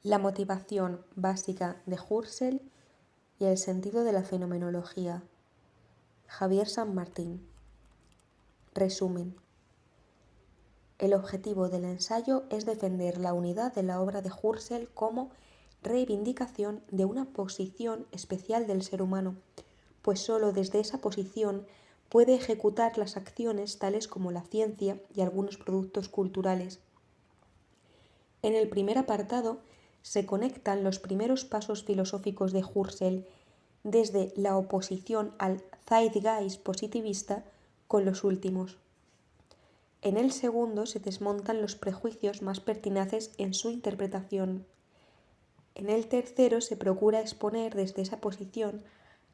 La motivación básica de Husserl y el sentido de la fenomenología. Javier San Martín. Resumen. El objetivo del ensayo es defender la unidad de la obra de Husserl como reivindicación de una posición especial del ser humano, pues sólo desde esa posición puede ejecutar las acciones tales como la ciencia y algunos productos culturales. En el primer apartado se conectan los primeros pasos filosóficos de Husserl desde la oposición al Zeitgeist positivista con los últimos. En el segundo se desmontan los prejuicios más pertinaces en su interpretación. En el tercero se procura exponer desde esa posición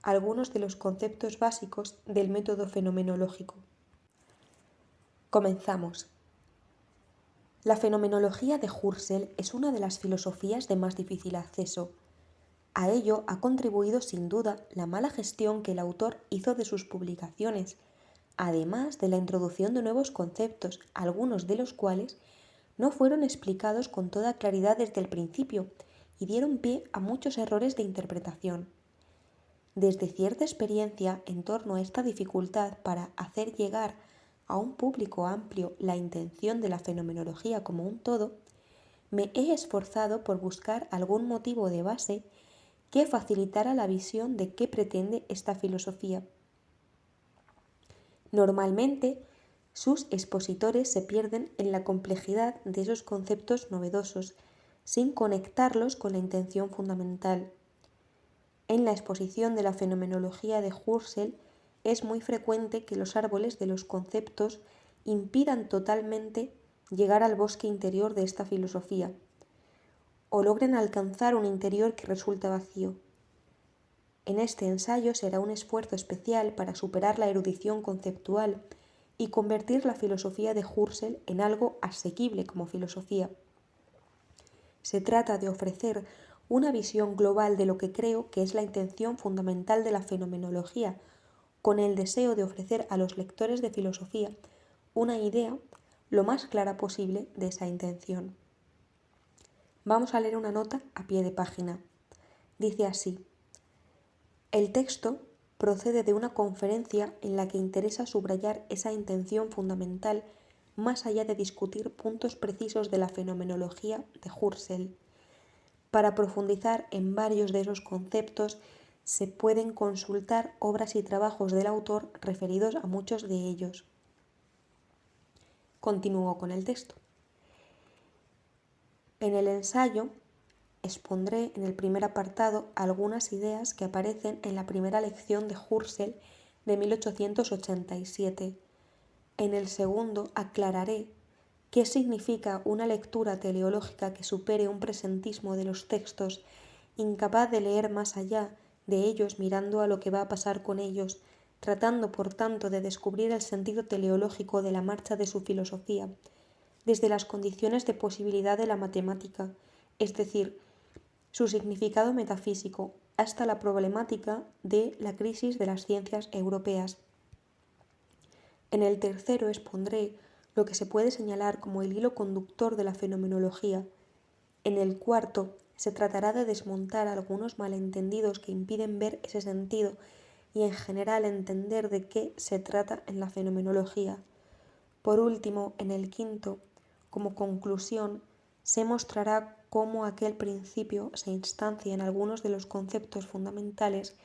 algunos de los conceptos básicos del método fenomenológico. Comenzamos. La fenomenología de Husserl es una de las filosofías de más difícil acceso. A ello ha contribuido sin duda la mala gestión que el autor hizo de sus publicaciones, además de la introducción de nuevos conceptos, algunos de los cuales no fueron explicados con toda claridad desde el principio y dieron pie a muchos errores de interpretación. Desde cierta experiencia en torno a esta dificultad para hacer llegar a un público amplio la intención de la fenomenología como un todo, me he esforzado por buscar algún motivo de base que facilitara la visión de qué pretende esta filosofía. Normalmente, sus expositores se pierden en la complejidad de esos conceptos novedosos, sin conectarlos con la intención fundamental. En la exposición de la fenomenología de Husserl es muy frecuente que los árboles de los conceptos impidan totalmente llegar al bosque interior de esta filosofía, o logren alcanzar un interior que resulta vacío. En este ensayo será un esfuerzo especial para superar la erudición conceptual y convertir la filosofía de Husserl en algo asequible como filosofía. Se trata de ofrecer una visión global de lo que creo que es la intención fundamental de la fenomenología, con el deseo de ofrecer a los lectores de filosofía una idea lo más clara posible de esa intención. Vamos a leer una nota a pie de página. Dice así: el texto procede de una conferencia en la que interesa subrayar esa intención fundamental más allá de discutir puntos precisos de la fenomenología de Husserl. Para profundizar en varios de esos conceptos se pueden consultar obras y trabajos del autor referidos a muchos de ellos. Continúo con el texto. En el ensayo expondré en el primer apartado algunas ideas que aparecen en la primera lección de Husserl de 1887. En el segundo aclararé qué significa una lectura teleológica que supere un presentismo de los textos, incapaz de leer más allá de ellos mirando a lo que va a pasar con ellos, tratando por tanto de descubrir el sentido teleológico de la marcha de su filosofía, desde las condiciones de posibilidad de la matemática, es decir, su significado metafísico, hasta la problemática de la crisis de las ciencias europeas. En el tercero expondré lo que se puede señalar como el hilo conductor de la fenomenología. En el cuarto se tratará de desmontar algunos malentendidos que impiden ver ese sentido y en general entender de qué se trata en la fenomenología. Por último, en el quinto, como conclusión, se mostrará cómo aquel principio se instancia en algunos de los conceptos fundamentales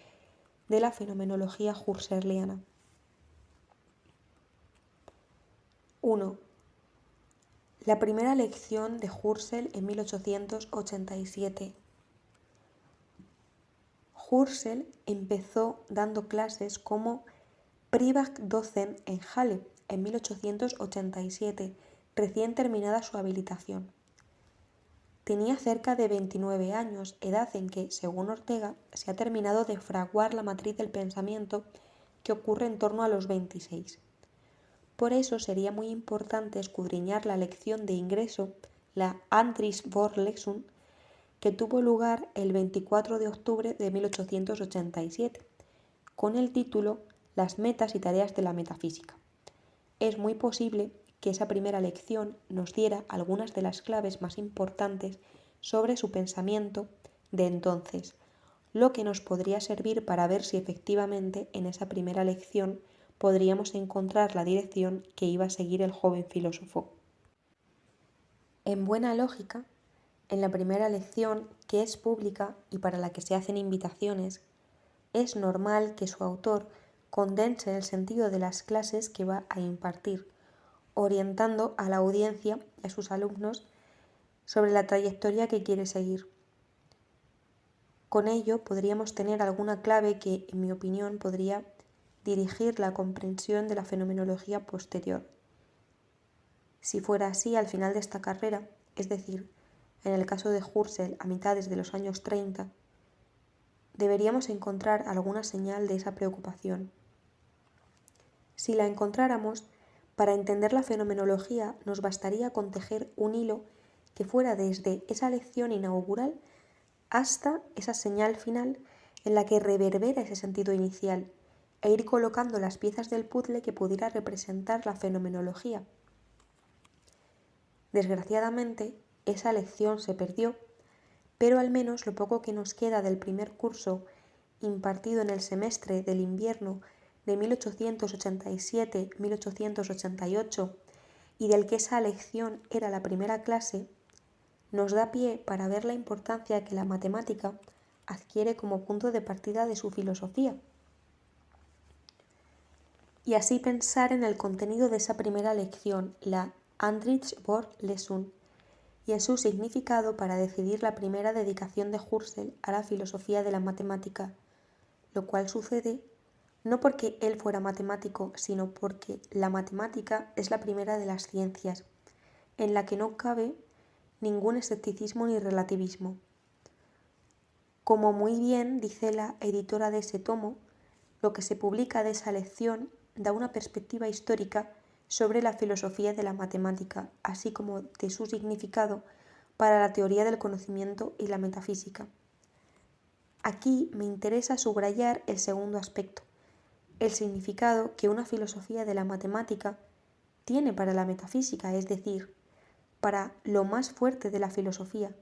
de la fenomenología husserliana. 1. La primera lección de Husserl en 1887. Husserl empezó dando clases como Privatdozent en Halle en 1887, recién terminada su habilitación. Tenía cerca de 29 años, edad en que, según Ortega, se ha terminado de fraguar la matriz del pensamiento que ocurre en torno a los 26. Por eso sería muy importante escudriñar la lección de ingreso, la Antrittsvorlesung, que tuvo lugar el 24 de octubre de 1887, con el título Las metas y tareas de la metafísica. Es muy posible que esa primera lección nos diera algunas de las claves más importantes sobre su pensamiento de entonces, lo que nos podría servir para ver si efectivamente en esa primera lección podríamos encontrar la dirección que iba a seguir el joven filósofo. En buena lógica, en la primera lección, que es pública y para la que se hacen invitaciones, es normal que su autor condense el sentido de las clases que va a impartir, orientando a la audiencia, a sus alumnos, sobre la trayectoria que quiere seguir. Con ello podríamos tener alguna clave que, en mi opinión, podría dirigir la comprensión de la fenomenología posterior. Si fuera así, al final de esta carrera, es decir, en el caso de Husserl a mitades de los años 30, deberíamos encontrar alguna señal de esa preocupación. Si la encontráramos, para entender la fenomenología nos bastaría con tejer un hilo que fuera desde esa lección inaugural hasta esa señal final en la que reverbera ese sentido inicial e ir colocando las piezas del puzzle que pudiera representar la fenomenología. Desgraciadamente, esa lección se perdió, pero al menos lo poco que nos queda del primer curso impartido en el semestre del invierno de 1887-1888 y del que esa lección era la primera clase, nos da pie para ver la importancia que la matemática adquiere como punto de partida de su filosofía. Y así pensar en el contenido de esa primera lección, la Andrich-Bohr-Lesson, y en su significado para decidir la primera dedicación de Husserl a la filosofía de la matemática, lo cual sucede no porque él fuera matemático, sino porque la matemática es la primera de las ciencias, en la que no cabe ningún escepticismo ni relativismo. Como muy bien dice la editora de ese tomo, lo que se publica de esa lección da una perspectiva histórica sobre la filosofía de la matemática, así como de su significado para la teoría del conocimiento y la metafísica. Aquí me interesa subrayar el segundo aspecto, el significado que una filosofía de la matemática tiene para la metafísica, es decir, para lo más fuerte de la filosofía,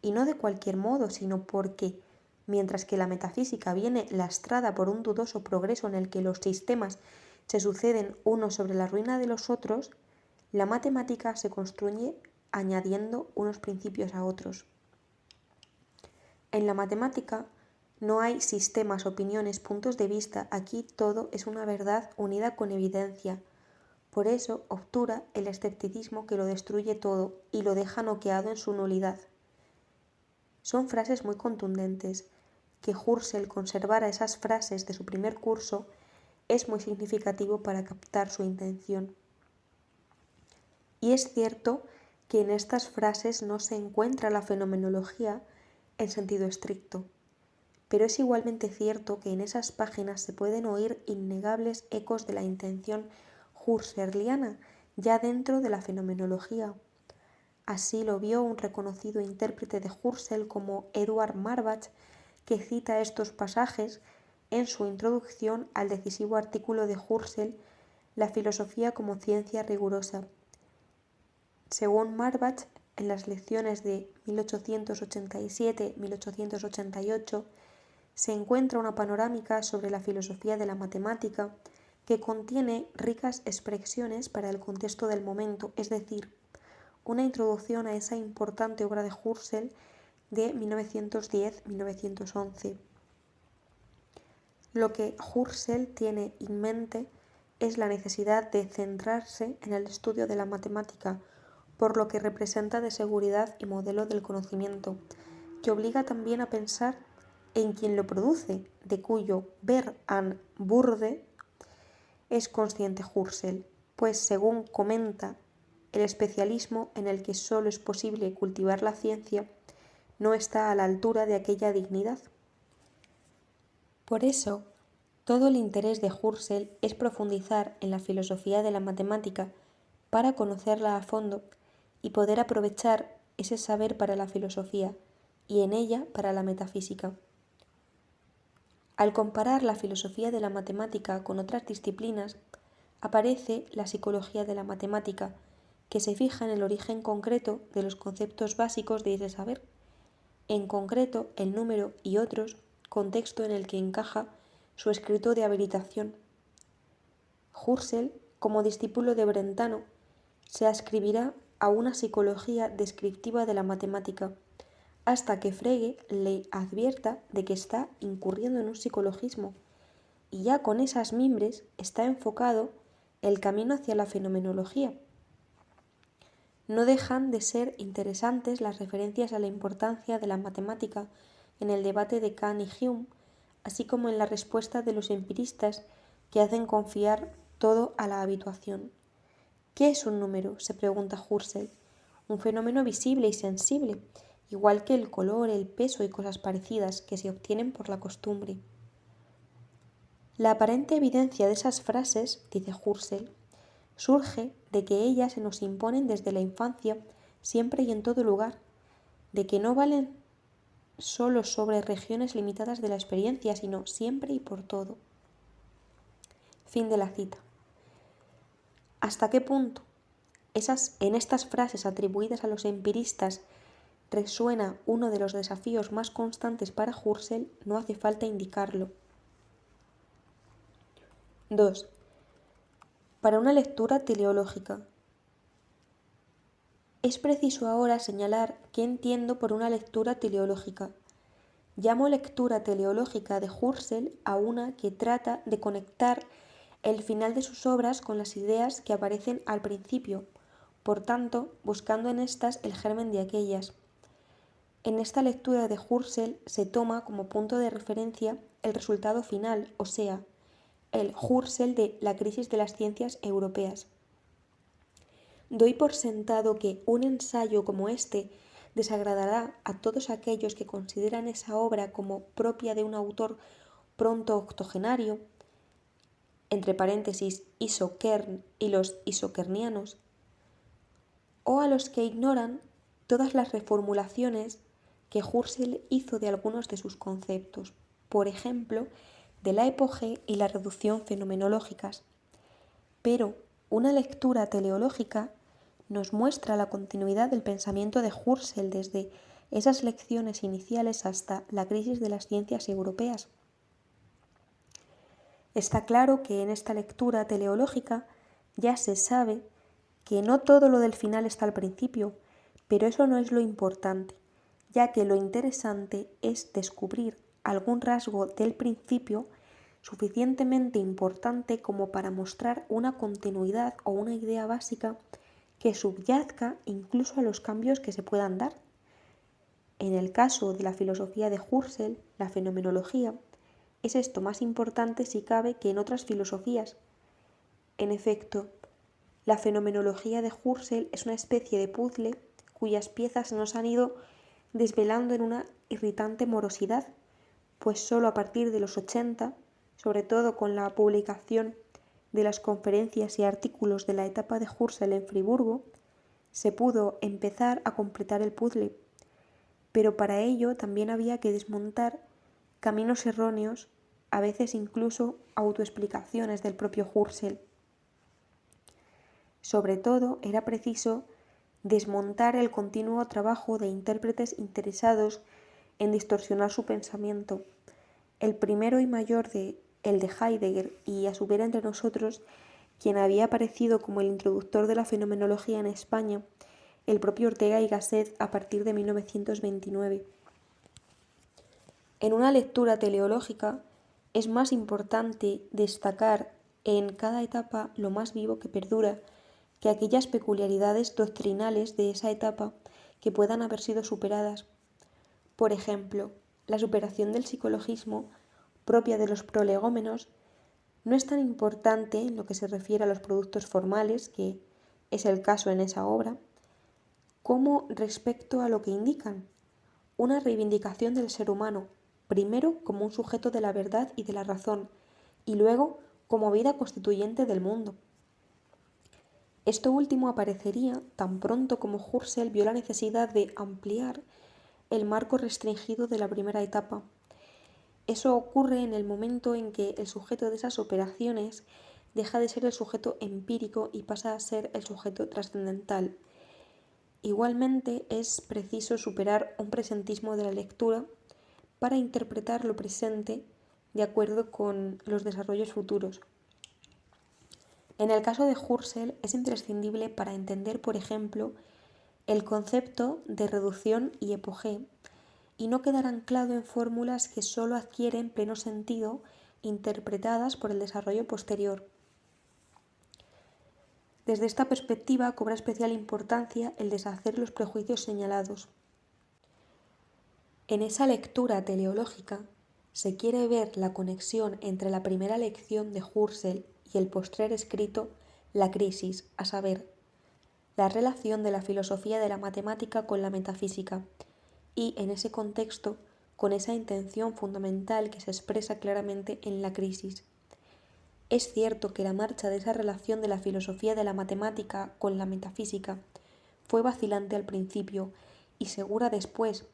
y no de cualquier modo, sino porque, mientras que la metafísica viene lastrada por un dudoso progreso en el que los sistemas se suceden unos sobre la ruina de los otros, la matemática se construye añadiendo unos principios a otros. En la matemática no hay sistemas, opiniones, puntos de vista, aquí todo es una verdad unida con evidencia. Por eso obtura el escepticismo que lo destruye todo y lo deja noqueado en su nulidad. Son frases muy contundentes. Que Husserl conservara esas frases de su primer curso es muy significativo para captar su intención. Y es cierto que en estas frases no se encuentra la fenomenología en sentido estricto, pero es igualmente cierto que en esas páginas se pueden oír innegables ecos de la intención husserliana ya dentro de la fenomenología. Así lo vio un reconocido intérprete de Husserl como Eduard Marbach, que cita estos pasajes en su introducción al decisivo artículo de Husserl, La filosofía como ciencia rigurosa. Según Marbach, en las lecciones de 1887-1888 se encuentra una panorámica sobre la filosofía de la matemática que contiene ricas expresiones para el contexto del momento, es decir, una introducción a esa importante obra de Husserl de 1910-1911. Lo que Husserl tiene en mente es la necesidad de centrarse en el estudio de la matemática, por lo que representa de seguridad y modelo del conocimiento, que obliga también a pensar en quien lo produce, de cuyo Ver an Würde es consciente Husserl, pues según comenta, el especialismo en el que solo es posible cultivar la ciencia no está a la altura de aquella dignidad. Por eso, todo el interés de Husserl es profundizar en la filosofía de la matemática para conocerla a fondo y poder aprovechar ese saber para la filosofía y en ella para la metafísica. Al comparar la filosofía de la matemática con otras disciplinas, aparece la psicología de la matemática, que se fija en el origen concreto de los conceptos básicos de ese saber, en concreto el número y otros, contexto en el que encaja su escrito de habilitación. Husserl, como discípulo de Brentano, se adscribirá a una psicología descriptiva de la matemática, hasta que Frege le advierta de que está incurriendo en un psicologismo, y ya con esas mimbres está enfocado el camino hacia la fenomenología. No dejan de ser interesantes las referencias a la importancia de la matemática en el debate de Kant y Hume, así como en la respuesta de los empiristas que hacen confiar todo a la habituación. ¿Qué es un número?, se pregunta Husserl. Un fenómeno visible y sensible, igual que el color, el peso y cosas parecidas que se obtienen por la costumbre. La aparente evidencia de esas frases, dice Husserl, surge de que ellas se nos imponen desde la infancia, siempre y en todo lugar, de que no valen solo sobre regiones limitadas de la experiencia, sino siempre y por todo. Fin de la cita. ¿Hasta qué punto en estas frases atribuidas a los empiristas resuena uno de los desafíos más constantes para Husserl? No hace falta indicarlo. 2. Para una lectura teleológica. Es preciso ahora señalar qué entiendo por una lectura teleológica. Llamo lectura teleológica de Husserl a una que trata de conectar el final de sus obras con las ideas que aparecen al principio, por tanto, buscando en estas el germen de aquellas. En esta lectura de Husserl se toma como punto de referencia el resultado final, o sea, el Husserl de la crisis de las ciencias europeas. Doy por sentado que un ensayo como este desagradará a todos aquellos que consideran esa obra como propia de un autor pronto octogenario, entre paréntesis Isokern y los isokernianos, o a los que ignoran todas las reformulaciones que Husserl hizo de algunos de sus conceptos, por ejemplo, de la epoge y la reducción fenomenológicas. Pero una lectura teleológica nos muestra la continuidad del pensamiento de Husserl desde esas lecciones iniciales hasta la crisis de las ciencias europeas. Está claro que en esta lectura teleológica ya se sabe que no todo lo del final está al principio, pero eso no es lo importante, ya que lo interesante es descubrir algún rasgo del principio suficientemente importante como para mostrar una continuidad o una idea básica que subyazga incluso a los cambios que se puedan dar. En el caso de la filosofía de Husserl, la fenomenología, es esto más importante si cabe que en otras filosofías. En efecto, la fenomenología de Husserl es una especie de puzzle cuyas piezas se nos han ido desvelando en una irritante morosidad, pues solo a partir de los 80, sobre todo con la publicación de las conferencias y artículos de la etapa de Husserl en Friburgo, se pudo empezar a completar el puzzle, pero para ello también había que desmontar caminos erróneos, a veces incluso autoexplicaciones del propio Husserl. Sobre todo, era preciso desmontar el continuo trabajo de intérpretes interesados en distorsionar su pensamiento. El primero y mayor el de Heidegger, y a su vez entre nosotros, quien había aparecido como el introductor de la fenomenología en España, el propio Ortega y Gasset a partir de 1929. En una lectura teleológica es más importante destacar en cada etapa lo más vivo que perdura que aquellas peculiaridades doctrinales de esa etapa que puedan haber sido superadas. Por ejemplo, la superación del psicologismo propia de los prolegómenos no es tan importante en lo que se refiere a los productos formales, que es el caso en esa obra, como respecto a lo que indican, una reivindicación del ser humano, primero como un sujeto de la verdad y de la razón, y luego como vida constituyente del mundo. Esto último aparecería tan pronto como Husserl vio la necesidad de ampliar el marco restringido de la primera etapa. Eso ocurre en el momento en que el sujeto de esas operaciones deja de ser el sujeto empírico y pasa a ser el sujeto trascendental. Igualmente es preciso superar un presentismo de la lectura para interpretar lo presente de acuerdo con los desarrollos futuros. En el caso de Husserl es imprescindible para entender, por ejemplo, el concepto de reducción y epogé, y no quedar anclado en fórmulas que sólo adquieren pleno sentido interpretadas por el desarrollo posterior. Desde esta perspectiva cobra especial importancia el deshacer los prejuicios señalados. En esa lectura teleológica se quiere ver la conexión entre la primera lección de Husserl y el postrer escrito La crisis, a saber, la relación de la filosofía de la matemática con la metafísica, y en ese contexto con esa intención fundamental que se expresa claramente en la crisis. Es cierto que la marcha de esa relación de la filosofía de la matemática con la metafísica fue vacilante al principio y segura después,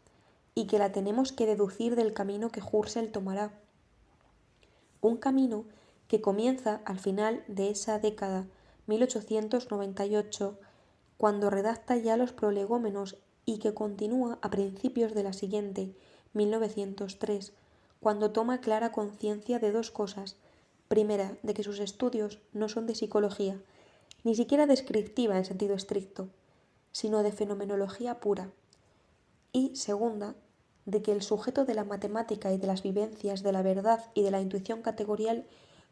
y que la tenemos que deducir del camino que Husserl tomará. Un camino que comienza al final de esa década, 1898, cuando redacta ya los prolegómenos, y que continúa a principios de la siguiente, 1903, cuando toma clara conciencia de dos cosas. Primera, de que sus estudios no son de psicología, ni siquiera descriptiva en sentido estricto, sino de fenomenología pura. Y segunda, de que el sujeto de la matemática y de las vivencias de la verdad y de la intuición categorial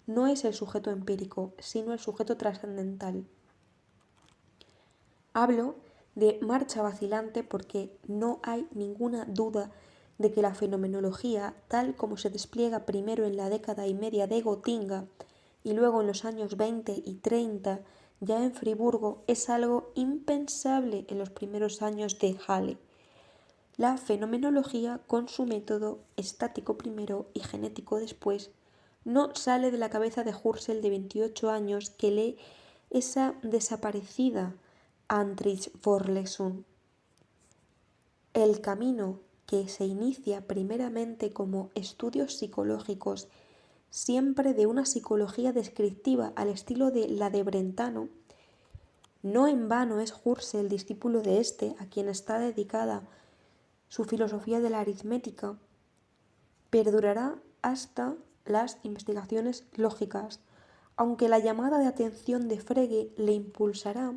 no es el sujeto empírico, sino el sujeto trascendental. Hablo de marcha vacilante porque no hay ninguna duda de que la fenomenología, tal como se despliega primero en la década y media de Gotinga y luego en los años 20 y 30 ya en Friburgo, es algo impensable en los primeros años de Halle. La fenomenología, con su método estático primero y genético después, no sale de la cabeza de Husserl de 28 años que lee esa desaparecida Antriebsvorlesung. El camino que se inicia primeramente como estudios psicológicos, siempre de una psicología descriptiva al estilo de la de Brentano, no en vano es Husserl discípulo de este, a quien está dedicada su filosofía de la aritmética, perdurará hasta las investigaciones lógicas, aunque la llamada de atención de Frege le impulsará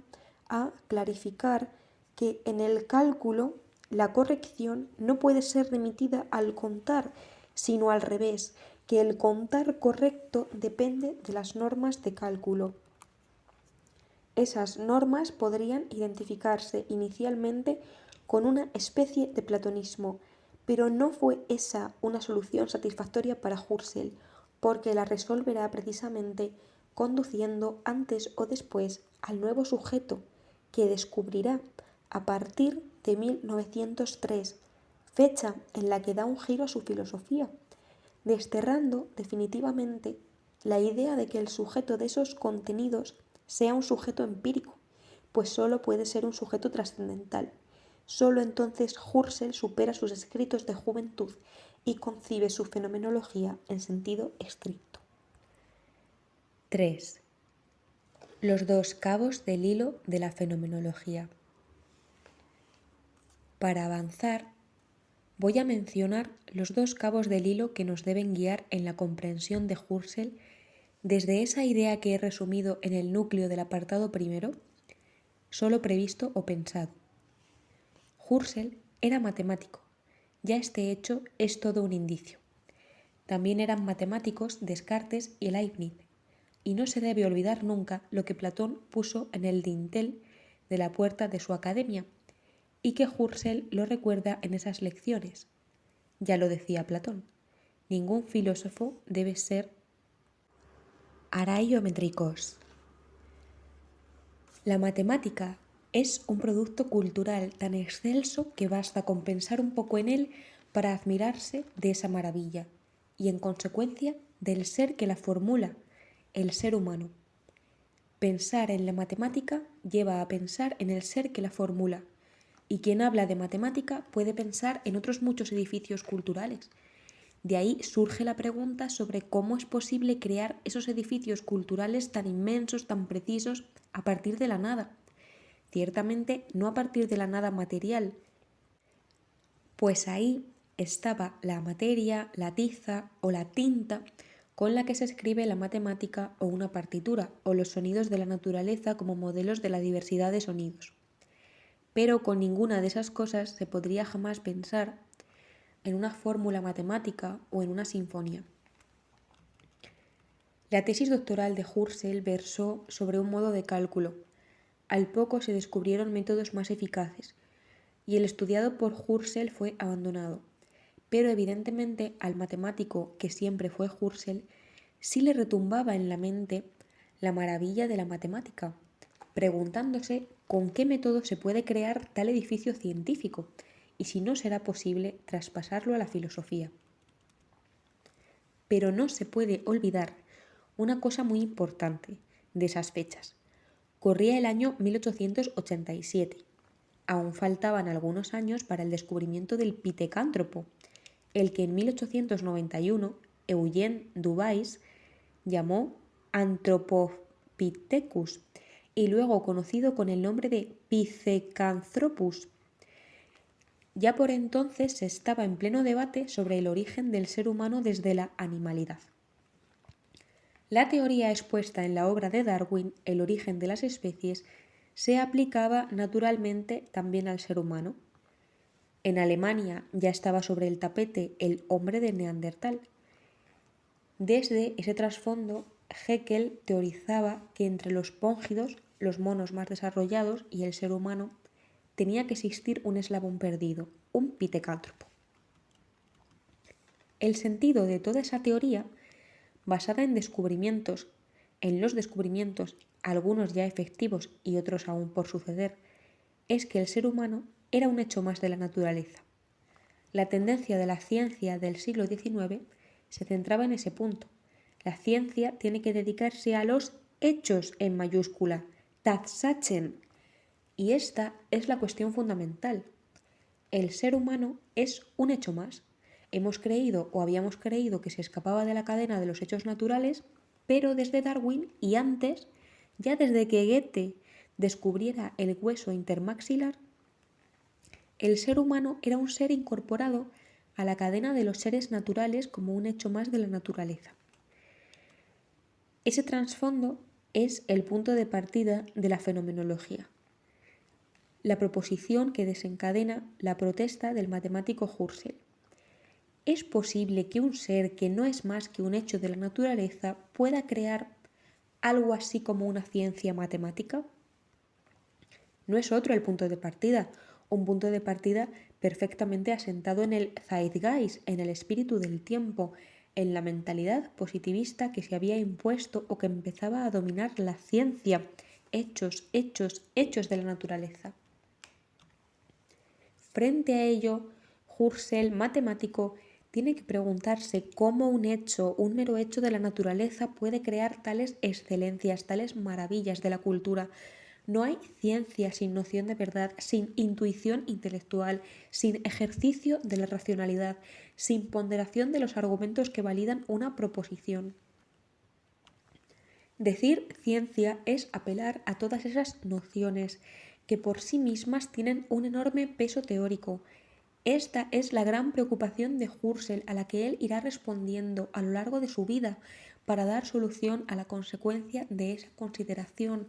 a clarificar que en el cálculo la corrección no puede ser remitida al contar, sino al revés, que el contar correcto depende de las normas de cálculo. Esas normas podrían identificarse inicialmente con una especie de platonismo, pero no fue esa una solución satisfactoria para Husserl, porque la resolverá precisamente conduciendo antes o después al nuevo sujeto que descubrirá a partir de 1903, fecha en la que da un giro a su filosofía, desterrando definitivamente la idea de que el sujeto de esos contenidos sea un sujeto empírico, pues solo puede ser un sujeto trascendental. Solo entonces Husserl supera sus escritos de juventud y concibe su fenomenología en sentido estricto. 3. Los dos cabos del hilo de la fenomenología. Para avanzar, voy a mencionar los dos cabos del hilo que nos deben guiar en la comprensión de Husserl desde esa idea que he resumido en el núcleo del apartado primero, solo previsto o pensado. Husserl era matemático, ya este hecho es todo un indicio. También eran matemáticos Descartes y Leibniz, y no se debe olvidar nunca lo que Platón puso en el dintel de la puerta de su academia, y que Husserl lo recuerda en esas lecciones. Ya lo decía Platón, ningún filósofo debe ser araiométricos. La matemática es un producto cultural tan excelso que basta con pensar un poco en él para admirarse de esa maravilla y, en consecuencia, del ser que la formula, el ser humano. Pensar en la matemática lleva a pensar en el ser que la formula, y quien habla de matemática puede pensar en otros muchos edificios culturales. De ahí surge la pregunta sobre cómo es posible crear esos edificios culturales tan inmensos, tan precisos, a partir de la nada. ciertamente no a partir de la nada material, pues ahí estaba la materia, la tiza o la tinta con la que se escribe la matemática o una partitura, o los sonidos de la naturaleza como modelos de la diversidad de sonidos. Pero con ninguna de esas cosas se podría jamás pensar en una fórmula matemática o en una sinfonía. La tesis doctoral de Husserl versó sobre un modo de cálculo. Al poco se descubrieron métodos más eficaces, y el estudiado por Husserl fue abandonado. Pero evidentemente al matemático, que siempre fue Husserl, sí le retumbaba en la mente la maravilla de la matemática, preguntándose con qué método se puede crear tal edificio científico y si no será posible traspasarlo a la filosofía. Pero no se puede olvidar una cosa muy importante de esas fechas. Corría el año 1887. Aún faltaban algunos años para el descubrimiento del pitecántropo, el que en 1891 Eugene Dubais llamó Anthropopithecus y luego conocido con el nombre de Pithecanthropus. Ya por entonces se estaba en pleno debate sobre el origen del ser humano desde la animalidad. La teoría expuesta en la obra de Darwin, El origen de las especies, se aplicaba naturalmente también al ser humano. En Alemania ya estaba sobre el tapete el hombre de Neandertal. Desde ese trasfondo, Haeckel teorizaba que entre los póngidos, los monos más desarrollados, y el ser humano, tenía que existir un eslabón perdido, un pitecántropo. El sentido de toda esa teoría, basada en los descubrimientos, algunos ya efectivos y otros aún por suceder, es que el ser humano era un hecho más de la naturaleza. La tendencia de la ciencia del siglo XIX se centraba en ese punto. La ciencia tiene que dedicarse a los hechos en mayúscula, Tatsachen, y esta es la cuestión fundamental. El ser humano es un hecho más. Hemos creído o habíamos creído que se escapaba de la cadena de los hechos naturales, pero desde Darwin y antes, ya desde que Goethe descubriera el hueso intermaxilar, el ser humano era un ser incorporado a la cadena de los seres naturales como un hecho más de la naturaleza. Ese trasfondo es el punto de partida de la fenomenología, la proposición que desencadena la protesta del matemático Husserl. ¿Es posible que un ser que no es más que un hecho de la naturaleza pueda crear algo así como una ciencia matemática? No es otro el punto de partida, un punto de partida perfectamente asentado en el Zeitgeist, en el espíritu del tiempo, en la mentalidad positivista que se había impuesto o que empezaba a dominar la ciencia, hechos de la naturaleza. Frente a ello, Husserl, matemático, tiene que preguntarse cómo un mero hecho de la naturaleza puede crear tales excelencias, tales maravillas de la cultura. No hay ciencia sin noción de verdad, sin intuición intelectual, sin ejercicio de la racionalidad, sin ponderación de los argumentos que validan una proposición. Decir ciencia es apelar a todas esas nociones que por sí mismas tienen un enorme peso teórico. Esta es la gran preocupación de Husserl, a la que él irá respondiendo a lo largo de su vida para dar solución a la consecuencia de esa consideración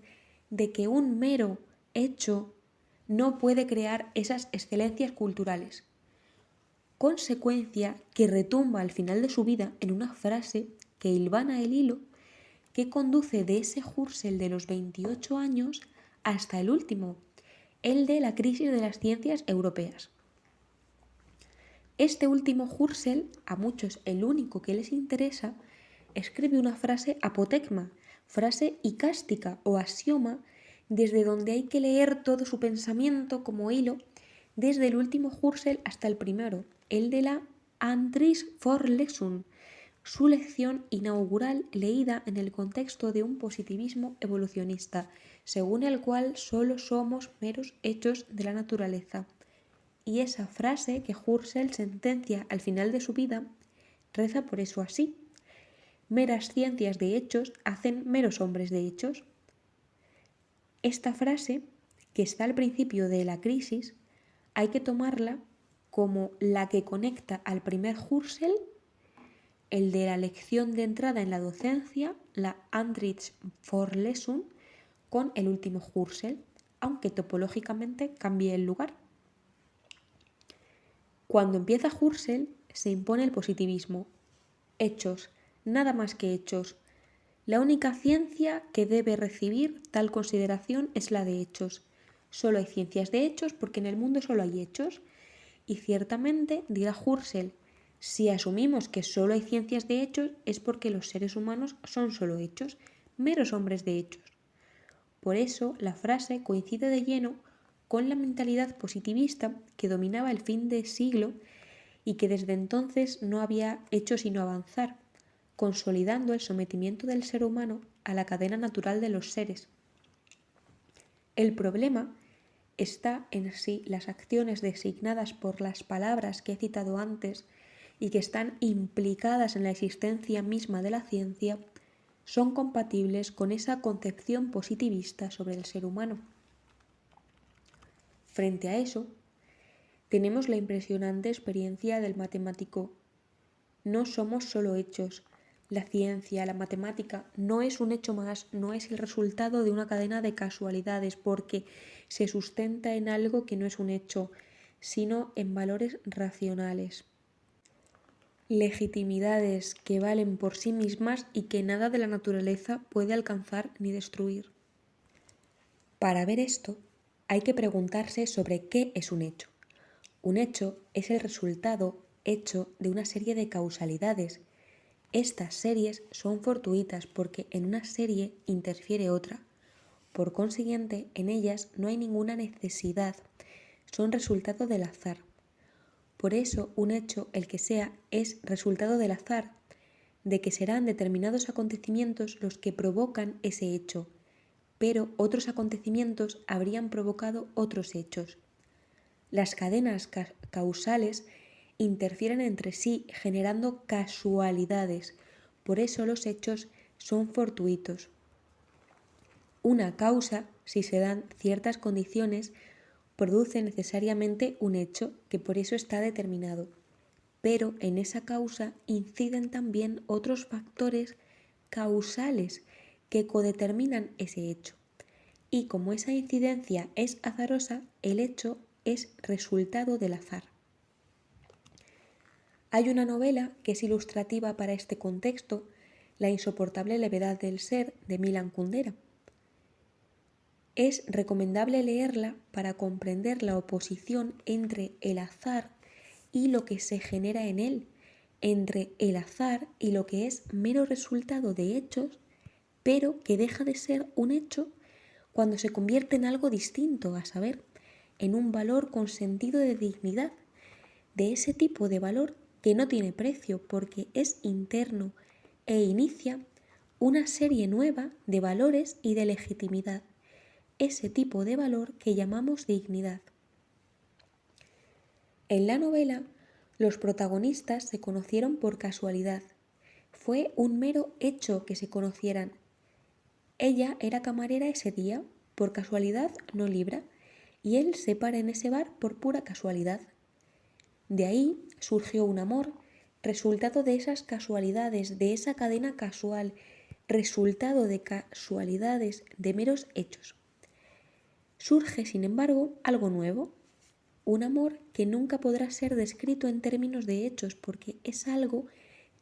de que un mero hecho no puede crear esas excelencias culturales. Consecuencia que retumba al final de su vida en una frase que hilvana el hilo que conduce de ese Husserl de los 28 años hasta el último, el de la crisis de las ciencias europeas. Este último Husserl, a muchos el único que les interesa, escribe una frase apotegma, frase icástica o axioma, desde donde hay que leer todo su pensamiento como hilo, desde el último Husserl hasta el primero, el de la Andriesvorlesung, su lección inaugural leída en el contexto de un positivismo evolucionista, según el cual solo somos meros hechos de la naturaleza. Y esa frase que Husserl sentencia al final de su vida reza por eso así: meras ciencias de hechos hacen meros hombres de hechos. Esta frase que está al principio de la crisis, hay que tomarla como la que conecta al primer Husserl, el de la lección de entrada en la docencia, la Antrittsvorlesung, con el último Husserl, aunque topológicamente cambie el lugar. Cuando empieza Husserl, se impone el positivismo. Hechos, nada más que hechos. La única ciencia que debe recibir tal consideración es la de hechos. Solo hay ciencias de hechos porque en el mundo solo hay hechos. Y ciertamente, dirá Husserl, si asumimos que solo hay ciencias de hechos es porque los seres humanos son solo hechos, meros hombres de hechos. Por eso, la frase coincide de lleno con la mentalidad positivista que dominaba el fin de siglo y que desde entonces no había hecho sino avanzar, consolidando el sometimiento del ser humano a la cadena natural de los seres. El problema está en si las acciones designadas por las palabras que he citado antes y que están implicadas en la existencia misma de la ciencia son compatibles con esa concepción positivista sobre el ser humano. Frente a eso, tenemos la impresionante experiencia del matemático. No somos solo hechos. La ciencia, la matemática, no es un hecho más, no es el resultado de una cadena de casualidades porque se sustenta en algo que no es un hecho, sino en valores racionales. Legitimidades que valen por sí mismas y que nada de la naturaleza puede alcanzar ni destruir. Para ver esto, hay que preguntarse sobre qué es un hecho. Un hecho es el resultado hecho de una serie de causalidades. Estas series son fortuitas porque en una serie interfiere otra. Por consiguiente, en ellas no hay ninguna necesidad, son resultado del azar. Por eso, un hecho, el que sea, es resultado del azar, de que serán determinados acontecimientos los que provocan ese hecho, pero otros acontecimientos habrían provocado otros hechos. Las cadenas causales interfieren entre sí generando casualidades, por eso los hechos son fortuitos. Una causa, si se dan ciertas condiciones, produce necesariamente un hecho que por eso está determinado, pero en esa causa inciden también otros factores causales que codeterminan ese hecho. Y como esa incidencia es azarosa, el hecho es resultado del azar. Hay una novela que es ilustrativa para este contexto, La insoportable levedad del ser, de Milan Kundera. Es recomendable leerla para comprender la oposición entre el azar y lo que se genera en él, entre el azar y lo que es mero resultado de hechos, pero que deja de ser un hecho cuando se convierte en algo distinto, a saber, en un valor con sentido de dignidad, de ese tipo de valor que no tiene precio porque es interno e inicia una serie nueva de valores y de legitimidad, ese tipo de valor que llamamos dignidad. En la novela, los protagonistas se conocieron por casualidad. Fue un mero hecho que se conocieran. Ella era camarera ese día, por casualidad no libra, y él se para en ese bar por pura casualidad. De ahí surgió un amor, resultado de esas casualidades, de esa cadena casual, resultado de casualidades, de meros hechos. Surge, sin embargo, algo nuevo, un amor que nunca podrá ser descrito en términos de hechos porque es algo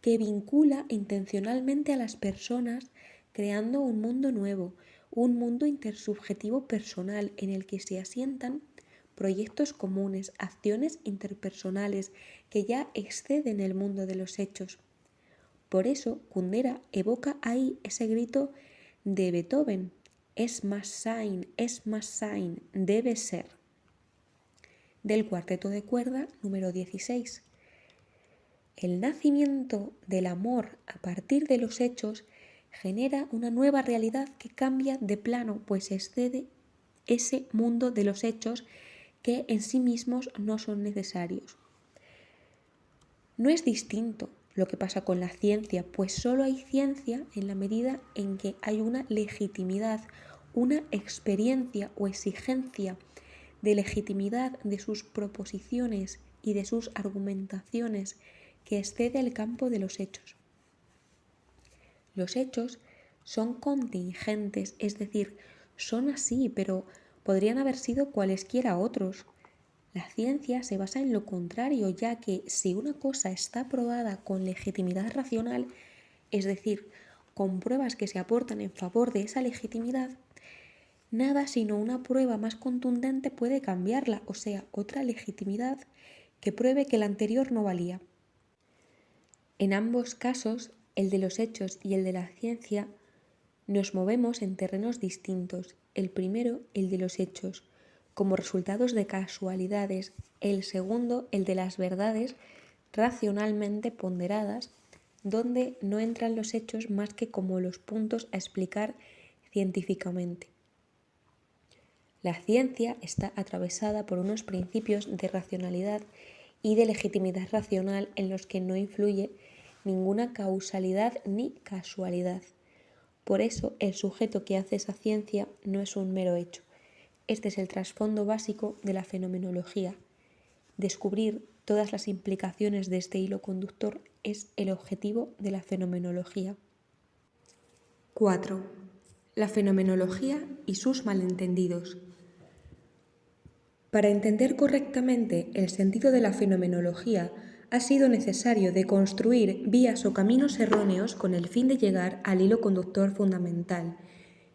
que vincula intencionalmente a las personas creando un mundo nuevo, un mundo intersubjetivo personal en el que se asientan proyectos comunes, acciones interpersonales que ya exceden el mundo de los hechos. Por eso, Kundera evoca ahí ese grito de Beethoven, es más sein, debe ser, del cuarteto de cuerda número 16. El nacimiento del amor a partir de los hechos genera una nueva realidad que cambia de plano, pues excede ese mundo de los hechos que en sí mismos no son necesarios. No es distinto lo que pasa con la ciencia, pues solo hay ciencia en la medida en que hay una legitimidad, una experiencia o exigencia de legitimidad de sus proposiciones y de sus argumentaciones que excede el campo de los hechos. Los hechos son contingentes, es decir, son así, pero podrían haber sido cualesquiera otros. La ciencia se basa en lo contrario, ya que si una cosa está probada con legitimidad racional, es decir, con pruebas que se aportan en favor de esa legitimidad, nada sino una prueba más contundente puede cambiarla, o sea, otra legitimidad que pruebe que la anterior no valía. En ambos casos, el de los hechos y el de la ciencia, nos movemos en terrenos distintos. El primero, el de los hechos, como resultados de casualidades. El segundo, el de las verdades racionalmente ponderadas, donde no entran los hechos más que como los puntos a explicar científicamente. La ciencia está atravesada por unos principios de racionalidad y de legitimidad racional en los que no influye ninguna causalidad ni casualidad. Por eso, el sujeto que hace esa ciencia no es un mero hecho. Este es el trasfondo básico de la fenomenología. Descubrir todas las implicaciones de este hilo conductor es el objetivo de la fenomenología. 4. La fenomenología y sus malentendidos. Para entender correctamente el sentido de la fenomenología, ha sido necesario deconstruir vías o caminos erróneos con el fin de llegar al hilo conductor fundamental.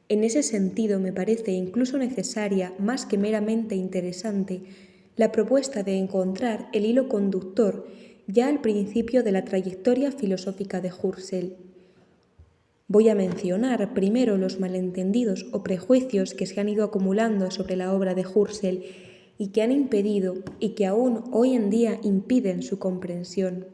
En ese sentido, me parece incluso necesaria, más que meramente interesante, la propuesta de encontrar el hilo conductor ya al principio de la trayectoria filosófica de Husserl. Voy a mencionar primero los malentendidos o prejuicios que se han ido acumulando sobre la obra de Husserl y que han impedido y que aún hoy en día impiden su comprensión.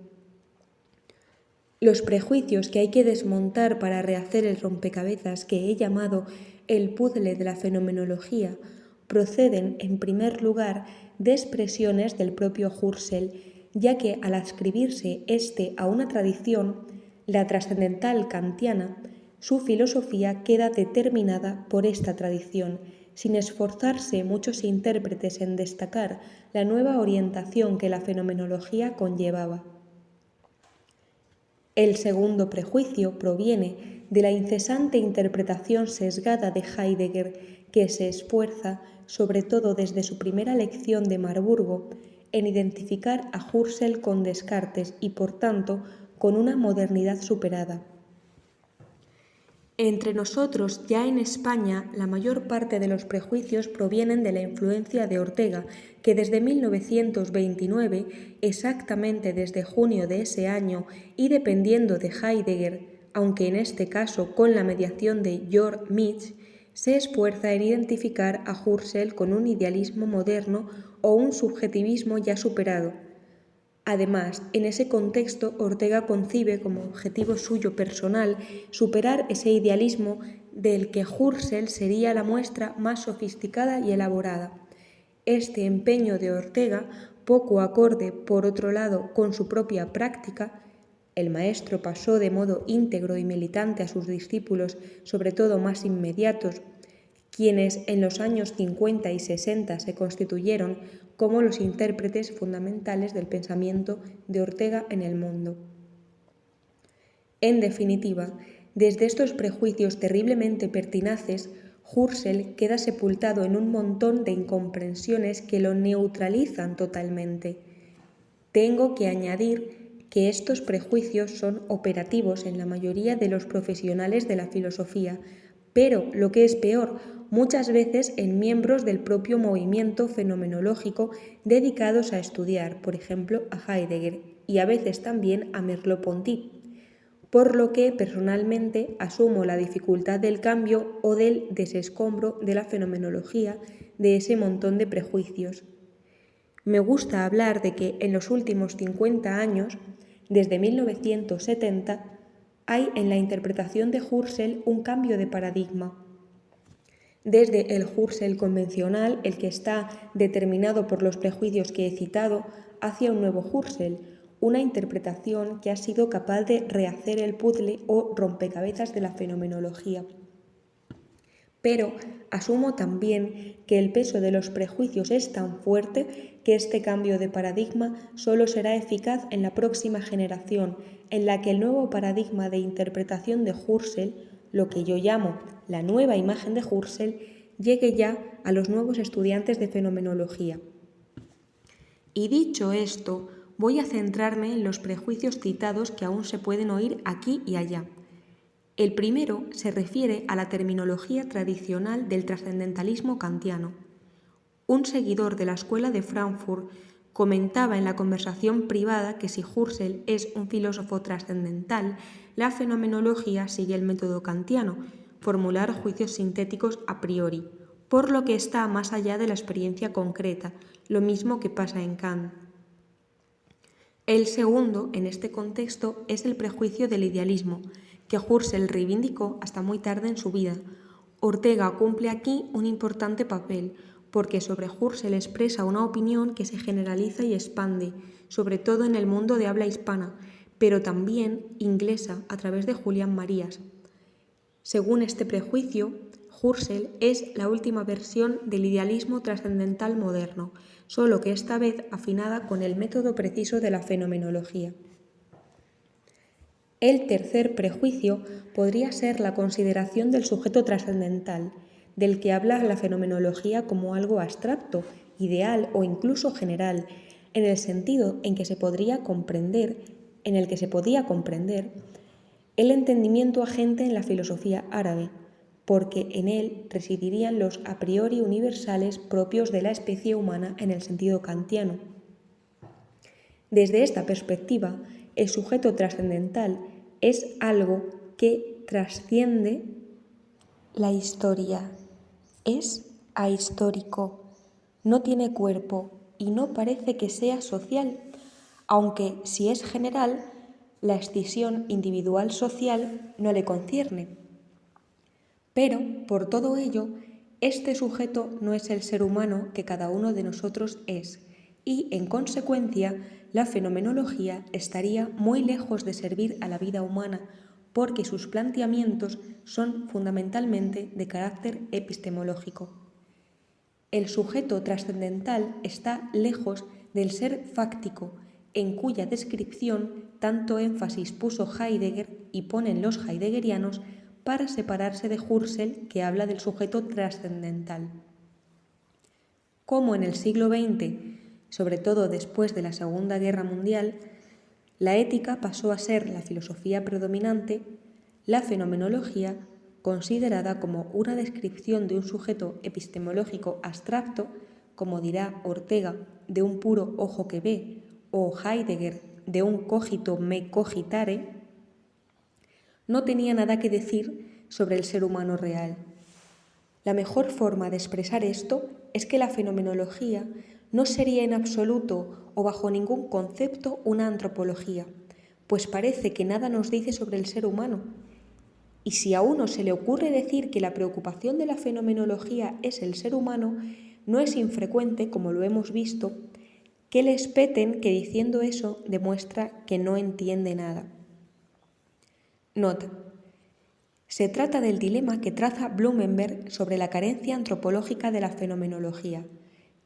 Los prejuicios que hay que desmontar para rehacer el rompecabezas que he llamado el puzzle de la fenomenología proceden, en primer lugar, de expresiones del propio Husserl, ya que al adscribirse éste a una tradición, la trascendental kantiana, su filosofía queda determinada por esta tradición, sin esforzarse muchos intérpretes en destacar la nueva orientación que la fenomenología conllevaba. El segundo prejuicio proviene de la incesante interpretación sesgada de Heidegger, que se esfuerza, sobre todo desde su primera lección de Marburgo, en identificar a Husserl con Descartes y, por tanto, con una modernidad superada. Entre nosotros, ya en España, la mayor parte de los prejuicios provienen de la influencia de Ortega, que desde 1929, exactamente desde junio de ese año y dependiendo de Heidegger, aunque en este caso con la mediación de Georg Mitsch, se esfuerza en identificar a Husserl con un idealismo moderno o un subjetivismo ya superado. Además, en ese contexto, Ortega concibe como objetivo suyo personal superar ese idealismo del que Husserl sería la muestra más sofisticada y elaborada. Este empeño de Ortega, poco acorde, por otro lado, con su propia práctica, el maestro pasó de modo íntegro y militante a sus discípulos, sobre todo más inmediatos, quienes en los años 50 y 60 se constituyeron como los intérpretes fundamentales del pensamiento de Ortega en el mundo. En definitiva, desde estos prejuicios terriblemente pertinaces, Husserl queda sepultado en un montón de incomprensiones que lo neutralizan totalmente. Tengo que añadir que estos prejuicios son operativos en la mayoría de los profesionales de la filosofía, pero, lo que es peor, muchas veces en miembros del propio movimiento fenomenológico dedicados a estudiar, por ejemplo, a Heidegger y a veces también a Merleau-Ponty, por lo que personalmente asumo la dificultad del cambio o del desescombro de la fenomenología de ese montón de prejuicios. Me gusta hablar de que en los últimos 50 años, desde 1970, hay en la interpretación de Husserl un cambio de paradigma. Desde el Husserl convencional, el que está determinado por los prejuicios que he citado, hacia un nuevo Husserl, una interpretación que ha sido capaz de rehacer el puzzle o rompecabezas de la fenomenología. Pero asumo también que el peso de los prejuicios es tan fuerte que este cambio de paradigma solo será eficaz en la próxima generación, en la que el nuevo paradigma de interpretación de Husserl, lo que yo llamo la nueva imagen de Husserl, llegue ya a los nuevos estudiantes de fenomenología. Y dicho esto, voy a centrarme en los prejuicios citados que aún se pueden oír aquí y allá. El primero se refiere a la terminología tradicional del trascendentalismo kantiano. Un seguidor de la escuela de Frankfurt comentaba en la conversación privada que si Husserl es un filósofo trascendental, la fenomenología sigue el método kantiano, formular juicios sintéticos a priori, por lo que está más allá de la experiencia concreta, lo mismo que pasa en Kant. El segundo, en este contexto, es el prejuicio del idealismo, que Husserl reivindicó hasta muy tarde en su vida. Ortega cumple aquí un importante papel, porque sobre Husserl expresa una opinión que se generaliza y expande, sobre todo en el mundo de habla hispana, pero también inglesa a través de Julián Marías. Según este prejuicio, Husserl es la última versión del idealismo trascendental moderno, solo que esta vez afinada con el método preciso de la fenomenología. El tercer prejuicio podría ser la consideración del sujeto trascendental, del que habla la fenomenología como algo abstracto, ideal o incluso general, en el sentido en que se podía comprender el entendimiento agente en la filosofía árabe, porque en él residirían los a priori universales propios de la especie humana en el sentido kantiano. Desde esta perspectiva, el sujeto trascendental es algo que trasciende la historia, es ahistórico, no tiene cuerpo y no parece que sea social, aunque si es general, la escisión individual-social no le concierne. Pero, por todo ello, este sujeto no es el ser humano que cada uno de nosotros es, y, en consecuencia, la fenomenología estaría muy lejos de servir a la vida humana, porque sus planteamientos son fundamentalmente de carácter epistemológico. El sujeto trascendental está lejos del ser fáctico, en cuya descripción tanto énfasis puso Heidegger y ponen los heideggerianos para separarse de Husserl, que habla del sujeto trascendental. Como en el siglo XX, sobre todo después de la Segunda Guerra Mundial, la ética pasó a ser la filosofía predominante, la fenomenología, considerada como una descripción de un sujeto epistemológico abstracto, como dirá Ortega, de un puro ojo que ve, o Heidegger, de un cogito me cogitare, no tenía nada que decir sobre el ser humano real. La mejor forma de expresar esto es que la fenomenología no sería en absoluto o bajo ningún concepto una antropología, pues parece que nada nos dice sobre el ser humano. Y si a uno se le ocurre decir que la preocupación de la fenomenología es el ser humano, no es infrecuente, como lo hemos visto, que le espeten que diciendo eso demuestra que no entiende nada. Nota. Se trata del dilema que traza Blumenberg sobre la carencia antropológica de la fenomenología.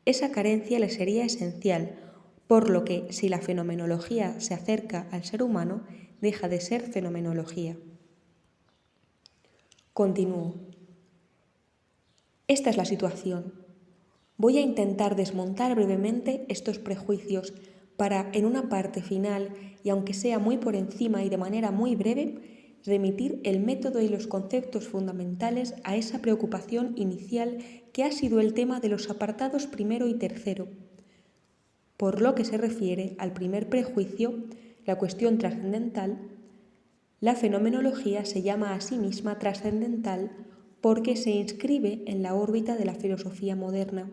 Esa carencia le sería esencial, por lo que si la fenomenología se acerca al ser humano, deja de ser fenomenología. Continúo. Esta es la situación. Voy a intentar desmontar brevemente estos prejuicios para, en una parte final, y aunque sea muy por encima y de manera muy breve, remitir el método y los conceptos fundamentales a esa preocupación inicial que ha sido el tema de los apartados primero y tercero. Por lo que se refiere al primer prejuicio, la cuestión trascendental, la fenomenología se llama a sí misma trascendental porque se inscribe en la órbita de la filosofía moderna.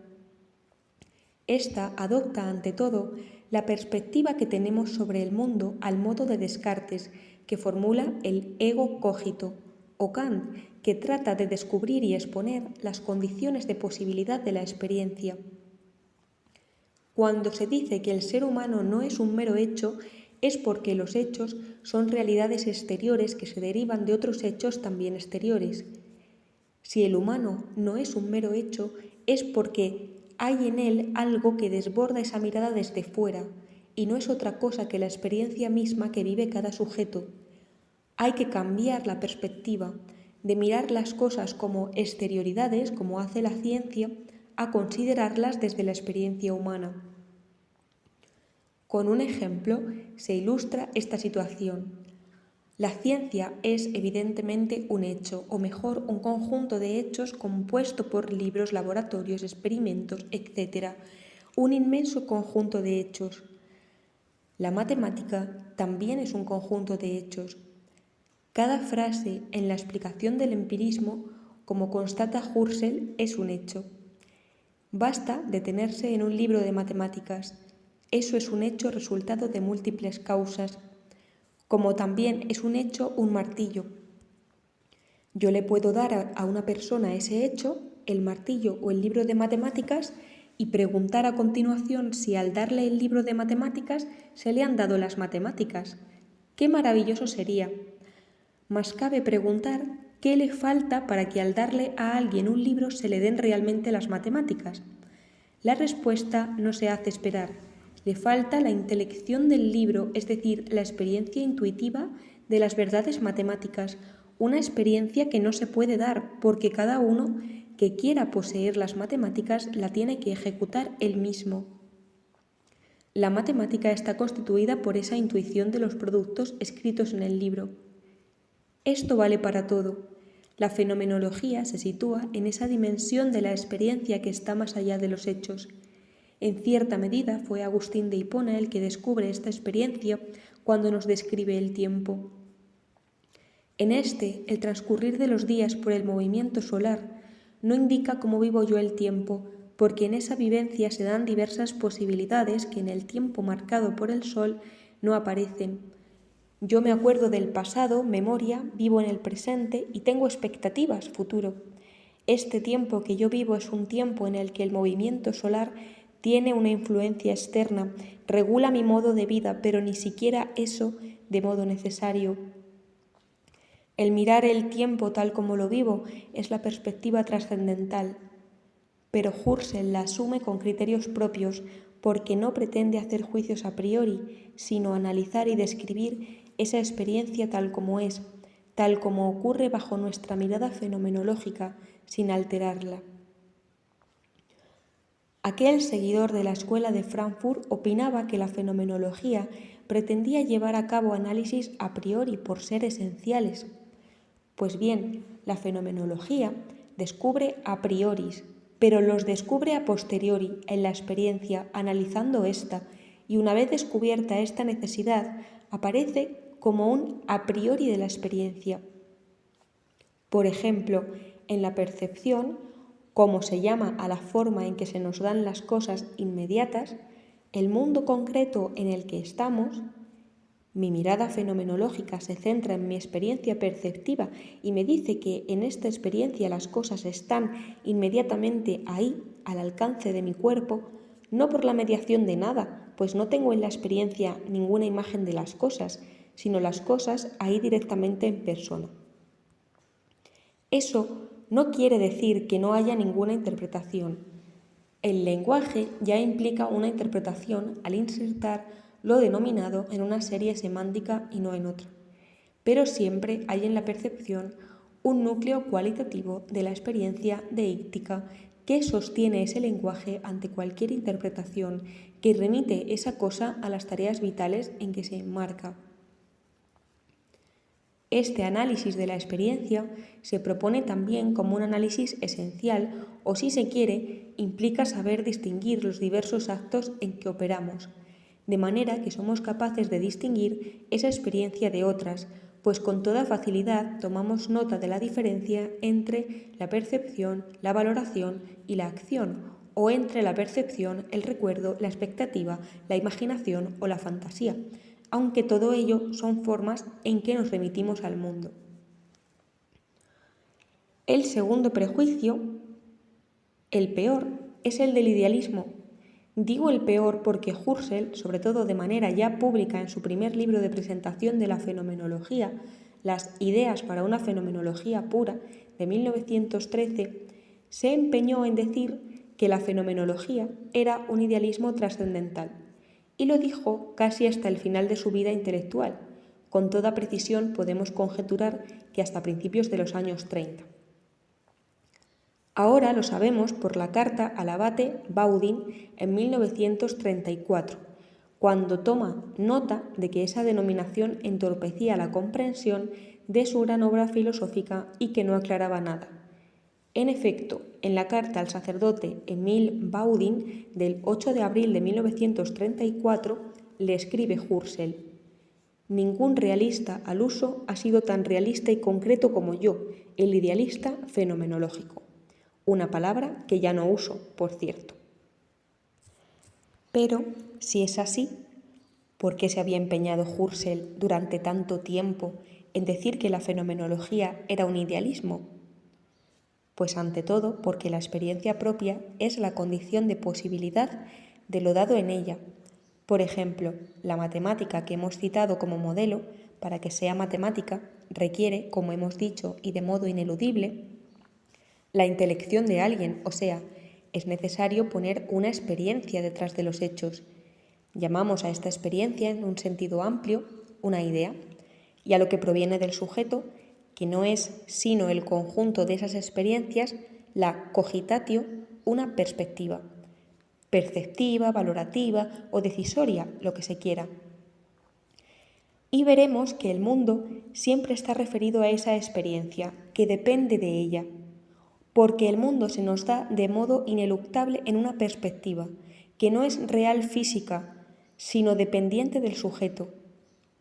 Esta adopta, ante todo, la perspectiva que tenemos sobre el mundo al modo de Descartes, que formula el ego cogito, o Kant, que trata de descubrir y exponer las condiciones de posibilidad de la experiencia. Cuando se dice que el ser humano no es un mero hecho, es porque los hechos son realidades exteriores que se derivan de otros hechos también exteriores. Si el humano no es un mero hecho, es porque hay en él algo que desborda esa mirada desde fuera, y no es otra cosa que la experiencia misma que vive cada sujeto. Hay que cambiar la perspectiva de mirar las cosas como exterioridades, como hace la ciencia, a considerarlas desde la experiencia humana. Con un ejemplo se ilustra esta situación. La ciencia es evidentemente un hecho, o mejor, un conjunto de hechos compuesto por libros, laboratorios, experimentos, etc. Un inmenso conjunto de hechos. La matemática también es un conjunto de hechos. Cada frase en la explicación del empirismo, como constata Husserl, es un hecho. Basta detenerse en un libro de matemáticas. Eso es un hecho resultado de múltiples causas, como también es un hecho un martillo. Yo le puedo dar a una persona ese hecho, el martillo o el libro de matemáticas, y preguntar a continuación si al darle el libro de matemáticas se le han dado las matemáticas. ¡Qué maravilloso sería! Mas cabe preguntar qué le falta para que al darle a alguien un libro se le den realmente las matemáticas. La respuesta no se hace esperar. Le falta la intelección del libro, es decir, la experiencia intuitiva de las verdades matemáticas, una experiencia que no se puede dar porque cada uno que quiera poseer las matemáticas la tiene que ejecutar él mismo. La matemática está constituida por esa intuición de los productos escritos en el libro. Esto vale para todo. La fenomenología se sitúa en esa dimensión de la experiencia que está más allá de los hechos. En cierta medida fue Agustín de Hipona el que descubre esta experiencia cuando nos describe el tiempo. En este, el transcurrir de los días por el movimiento solar no indica cómo vivo yo el tiempo, porque en esa vivencia se dan diversas posibilidades que en el tiempo marcado por el sol no aparecen. Yo me acuerdo del pasado, memoria, vivo en el presente y tengo expectativas, futuro. Este tiempo que yo vivo es un tiempo en el que el movimiento solar tiene una influencia externa, regula mi modo de vida, pero ni siquiera eso de modo necesario. El mirar el tiempo tal como lo vivo es la perspectiva trascendental, pero Husserl la asume con criterios propios porque no pretende hacer juicios a priori, sino analizar y describir esa experiencia tal como es, tal como ocurre bajo nuestra mirada fenomenológica, sin alterarla. Aquel seguidor de la escuela de Frankfurt opinaba que la fenomenología pretendía llevar a cabo análisis a priori por ser esenciales. Pues bien, la fenomenología descubre a prioris, pero los descubre a posteriori en la experiencia, analizando esta, y una vez descubierta esta necesidad, aparece como un a priori de la experiencia. Por ejemplo, en la percepción, como se llama a la forma en que se nos dan las cosas inmediatas, el mundo concreto en el que estamos, mi mirada fenomenológica se centra en mi experiencia perceptiva y me dice que en esta experiencia las cosas están inmediatamente ahí, al alcance de mi cuerpo, no por la mediación de nada, pues no tengo en la experiencia ninguna imagen de las cosas, sino las cosas ahí directamente en persona. Eso no quiere decir que no haya ninguna interpretación. El lenguaje ya implica una interpretación al insertar lo denominado en una serie semántica y no en otra. Pero siempre hay en la percepción un núcleo cualitativo de la experiencia deíctica que sostiene ese lenguaje ante cualquier interpretación, que remite esa cosa a las tareas vitales en que se enmarca. Este análisis de la experiencia se propone también como un análisis esencial o, si se quiere, implica saber distinguir los diversos actos en que operamos, de manera que somos capaces de distinguir esa experiencia de otras, pues con toda facilidad tomamos nota de la diferencia entre la percepción, la valoración y la acción, o entre la percepción, el recuerdo, la expectativa, la imaginación o la fantasía, aunque todo ello son formas en que nos remitimos al mundo. El segundo prejuicio, el peor, es el del idealismo. Digo el peor porque Husserl, sobre todo de manera ya pública en su primer libro de presentación de la fenomenología, Las ideas para una fenomenología pura, de 1913, se empeñó en decir que la fenomenología era un idealismo trascendental, y lo dijo casi hasta el final de su vida intelectual. Con toda precisión podemos conjeturar que hasta principios de los años 30. Ahora lo sabemos por la carta al abate Baudin en 1934, cuando toma nota de que esa denominación entorpecía la comprensión de su gran obra filosófica y que no aclaraba nada. En efecto, en la carta al sacerdote Émile Baudin del 8 de abril de 1934 le escribe Husserl: «Ningún realista al uso ha sido tan realista y concreto como yo, el idealista fenomenológico». Una palabra que ya no uso, por cierto. Pero, si es así, ¿por qué se había empeñado Husserl durante tanto tiempo en decir que la fenomenología era un idealismo? Pues ante todo porque la experiencia propia es la condición de posibilidad de lo dado en ella. Por ejemplo, la matemática que hemos citado como modelo, para que sea matemática, requiere, como hemos dicho y de modo ineludible, la intelección de alguien, o sea, es necesario poner una experiencia detrás de los hechos. Llamamos a esta experiencia, en un sentido amplio, una idea, y a lo que proviene del sujeto, que no es sino el conjunto de esas experiencias, la cogitatio, una perspectiva, perceptiva, valorativa o decisoria, lo que se quiera. Y veremos que el mundo siempre está referido a esa experiencia, que depende de ella, porque el mundo se nos da de modo ineluctable en una perspectiva, que no es real física, sino dependiente del sujeto.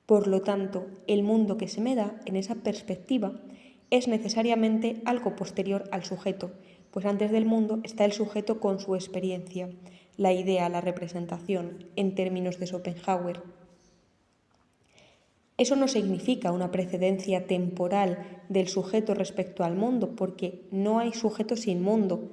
Por lo tanto, el mundo que se me da en esa perspectiva es necesariamente algo posterior al sujeto, pues antes del mundo está el sujeto con su experiencia, la idea, la representación, en términos de Schopenhauer. Eso no significa una precedencia temporal del sujeto respecto al mundo, porque no hay sujeto sin mundo,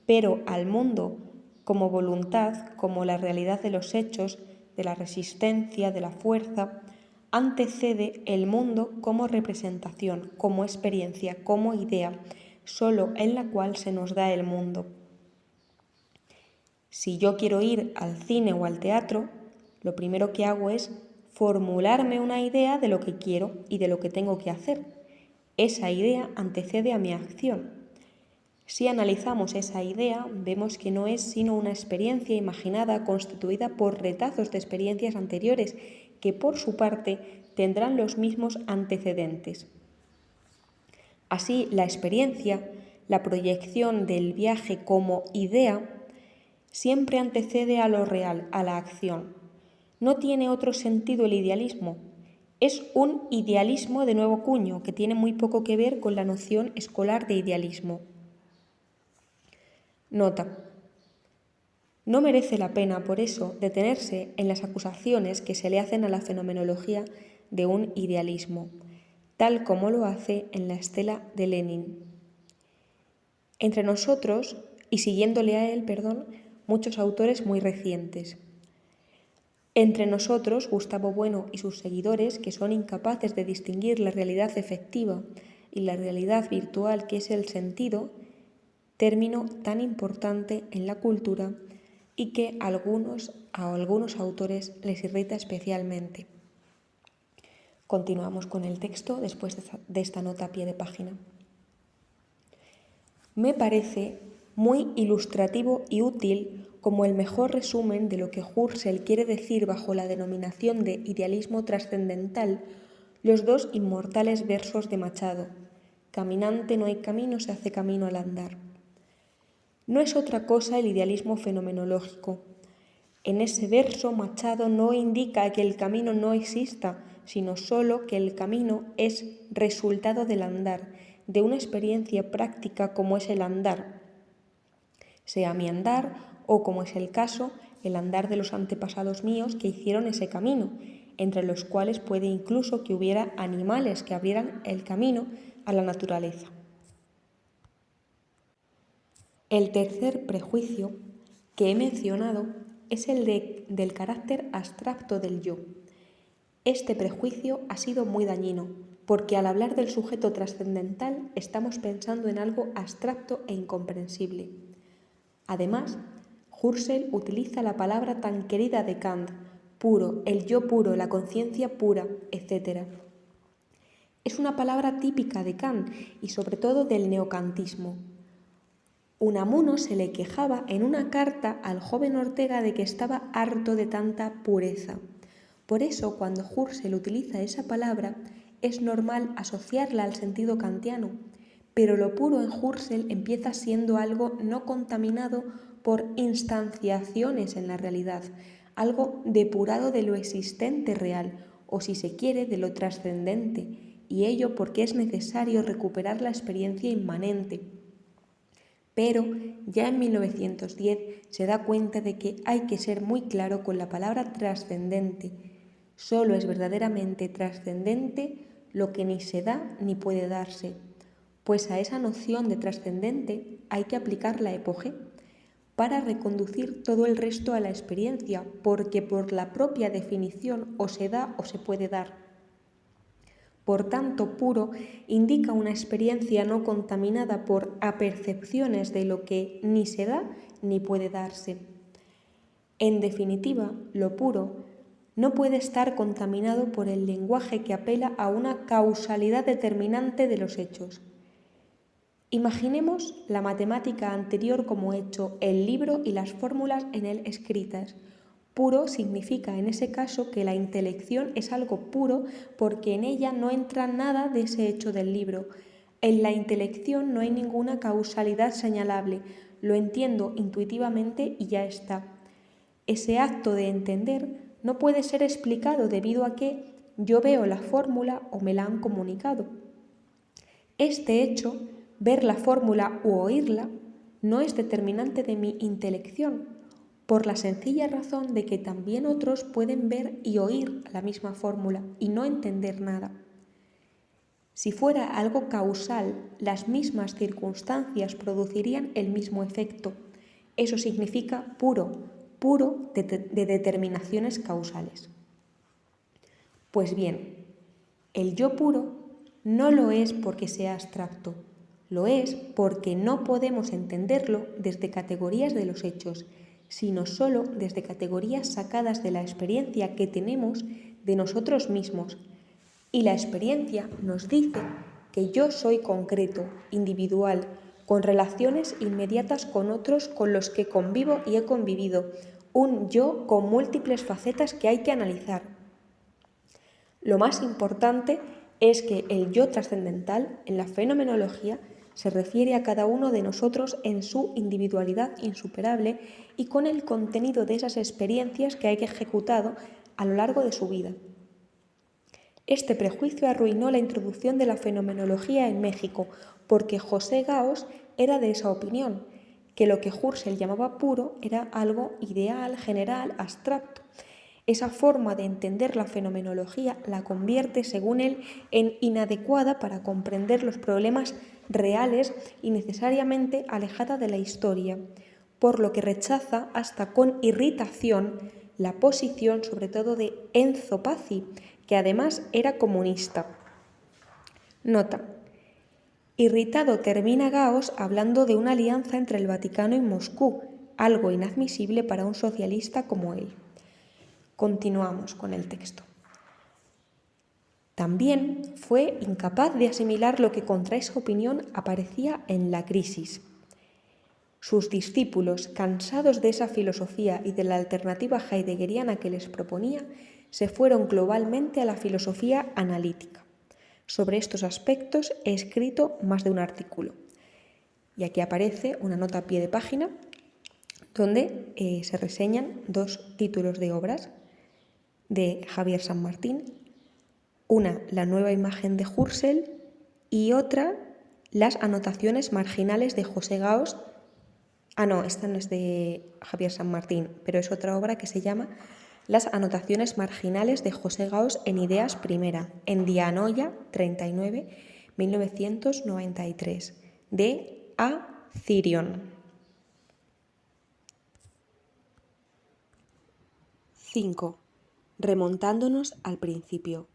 pero al mundo como voluntad, como la realidad de los hechos, de la resistencia, de la fuerza, antecede el mundo como representación, como experiencia, como idea, solo en la cual se nos da el mundo. Si yo quiero ir al cine o al teatro, lo primero que hago es formularme una idea de lo que quiero y de lo que tengo que hacer. Esa idea antecede a mi acción. Si analizamos esa idea, vemos que no es sino una experiencia imaginada constituida por retazos de experiencias anteriores que, por su parte, tendrán los mismos antecedentes. Así, la experiencia, la proyección del viaje como idea, siempre antecede a lo real, a la acción. No tiene otro sentido el idealismo. Es un idealismo de nuevo cuño que tiene muy poco que ver con la noción escolar de idealismo. Nota. No merece la pena, por eso, detenerse en las acusaciones que se le hacen a la fenomenología de un idealismo, tal como lo hace en la estela de Lenin. Entre nosotros, y siguiéndole a él, muchos autores muy recientes. Entre nosotros, Gustavo Bueno y sus seguidores, que son incapaces de distinguir la realidad efectiva y la realidad virtual que es el sentido, término tan importante en la cultura y que a algunos autores les irrita especialmente. Continuamos con el texto después de esta nota a pie de página. Me parece muy ilustrativo y útil como el mejor resumen de lo que Husserl quiere decir bajo la denominación de idealismo trascendental los dos inmortales versos de Machado: caminante no hay camino, se hace camino al andar. No es otra cosa el idealismo fenomenológico. En ese verso Machado no indica que el camino no exista, sino solo que el camino es resultado del andar, de una experiencia práctica como es el andar, sea mi andar o, como es el caso, el andar de los antepasados míos que hicieron ese camino, entre los cuales puede incluso que hubiera animales que abrieran el camino a la naturaleza. El tercer prejuicio que he mencionado es el del carácter abstracto del yo. Este prejuicio ha sido muy dañino, porque al hablar del sujeto trascendental estamos pensando en algo abstracto e incomprensible. Además, Husserl utiliza la palabra tan querida de Kant, puro, el yo puro, la conciencia pura, etc. Es una palabra típica de Kant y sobre todo del neocantismo. Unamuno se le quejaba en una carta al joven Ortega de que estaba harto de tanta pureza. Por eso, cuando Husserl utiliza esa palabra, es normal asociarla al sentido kantiano, pero lo puro en Husserl empieza siendo algo no contaminado por instanciaciones en la realidad, algo depurado de lo existente real, o si se quiere, de lo trascendente, y ello porque es necesario recuperar la experiencia inmanente. Pero ya en 1910 se da cuenta de que hay que ser muy claro con la palabra trascendente. Solo es verdaderamente trascendente lo que ni se da ni puede darse, pues a esa noción de trascendente hay que aplicar la epoge para reconducir todo el resto a la experiencia, porque por la propia definición o se da o se puede dar. Por tanto, puro indica una experiencia no contaminada por apercepciones de lo que ni se da ni puede darse. En definitiva, lo puro no puede estar contaminado por el lenguaje que apela a una causalidad determinante de los hechos. Imaginemos la matemática anterior como hecho, el libro y las fórmulas en él escritas. Puro significa en ese caso que la intelección es algo puro porque en ella no entra nada de ese hecho del libro. En la intelección no hay ninguna causalidad señalable, lo entiendo intuitivamente y ya está. Ese acto de entender no puede ser explicado debido a que yo veo la fórmula o me la han comunicado. Este hecho, ver la fórmula u oírla, no es determinante de mi intelección, por la sencilla razón de que también otros pueden ver y oír la misma fórmula y no entender nada. Si fuera algo causal, las mismas circunstancias producirían el mismo efecto. Eso significa puro de determinaciones causales. Pues bien, el yo puro no lo es porque sea abstracto, lo es porque no podemos entenderlo desde categorías de los hechos, sino solo desde categorías sacadas de la experiencia que tenemos de nosotros mismos. Y la experiencia nos dice que yo soy concreto, individual, con relaciones inmediatas con otros con los que convivo y he convivido, un yo con múltiples facetas que hay que analizar. Lo más importante es que el yo trascendental en la fenomenología se refiere a cada uno de nosotros en su individualidad insuperable y con el contenido de esas experiencias que hay ejecutado a lo largo de su vida. Este prejuicio arruinó la introducción de la fenomenología en México, porque José Gauss era de esa opinión, que lo que Husserl llamaba puro era algo ideal, general, abstracto. Esa forma de entender la fenomenología la convierte, según él, en inadecuada para comprender los problemas reales y necesariamente alejada de la historia, por lo que rechaza hasta con irritación la posición sobre todo de Enzo Pazzi, que además era comunista. Nota. Irritado termina Gauss hablando de una alianza entre el Vaticano y Moscú, algo inadmisible para un socialista como él. Continuamos con el texto. También fue incapaz de asimilar lo que contra esa opinión aparecía en la crisis. Sus discípulos, cansados de esa filosofía y de la alternativa heideggeriana que les proponía, se fueron globalmente a la filosofía analítica. Sobre estos aspectos he escrito más de un artículo. Y aquí aparece una nota a pie de página donde se reseñan 2 títulos de obras de Javier San Martín. Una, La nueva imagen de Husserl, y otra, Las anotaciones marginales de José Gauss. Esta no es de Javier San Martín, pero es otra obra que se llama Las anotaciones marginales de José Gauss en Ideas Primera, en Dianoia 39, 1993, de A. Cirion. 5. Remontándonos al principio.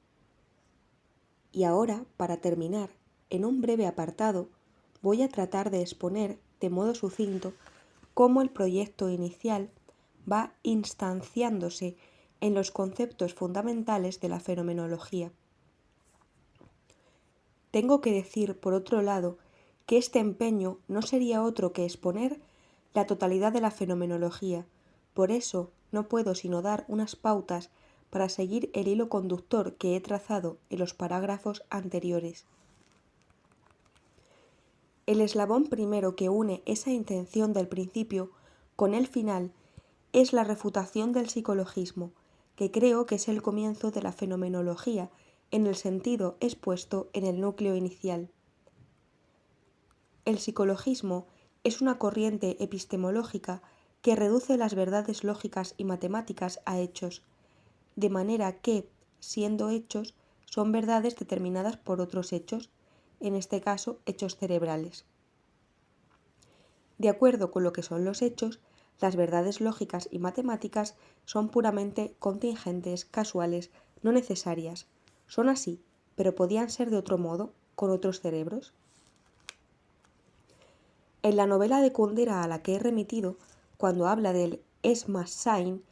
Y ahora, para terminar, en un breve apartado, voy a tratar de exponer de modo sucinto cómo el proyecto inicial va instanciándose en los conceptos fundamentales de la fenomenología. Tengo que decir, por otro lado, que este empeño no sería otro que exponer la totalidad de la fenomenología. Por eso no puedo sino dar unas pautas para seguir el hilo conductor que he trazado en los parágrafos anteriores. El eslabón primero que une esa intención del principio con el final es la refutación del psicologismo, que creo que es el comienzo de la fenomenología en el sentido expuesto en el núcleo inicial. El psicologismo es una corriente epistemológica que reduce las verdades lógicas y matemáticas a hechos, de manera que, siendo hechos, son verdades determinadas por otros hechos, en este caso hechos cerebrales. De acuerdo con lo que son los hechos, las verdades lógicas y matemáticas son puramente contingentes, casuales, no necesarias. Son así, pero podían ser de otro modo, con otros cerebros. En la novela de Kundera a la que he remitido, cuando habla del es más sein,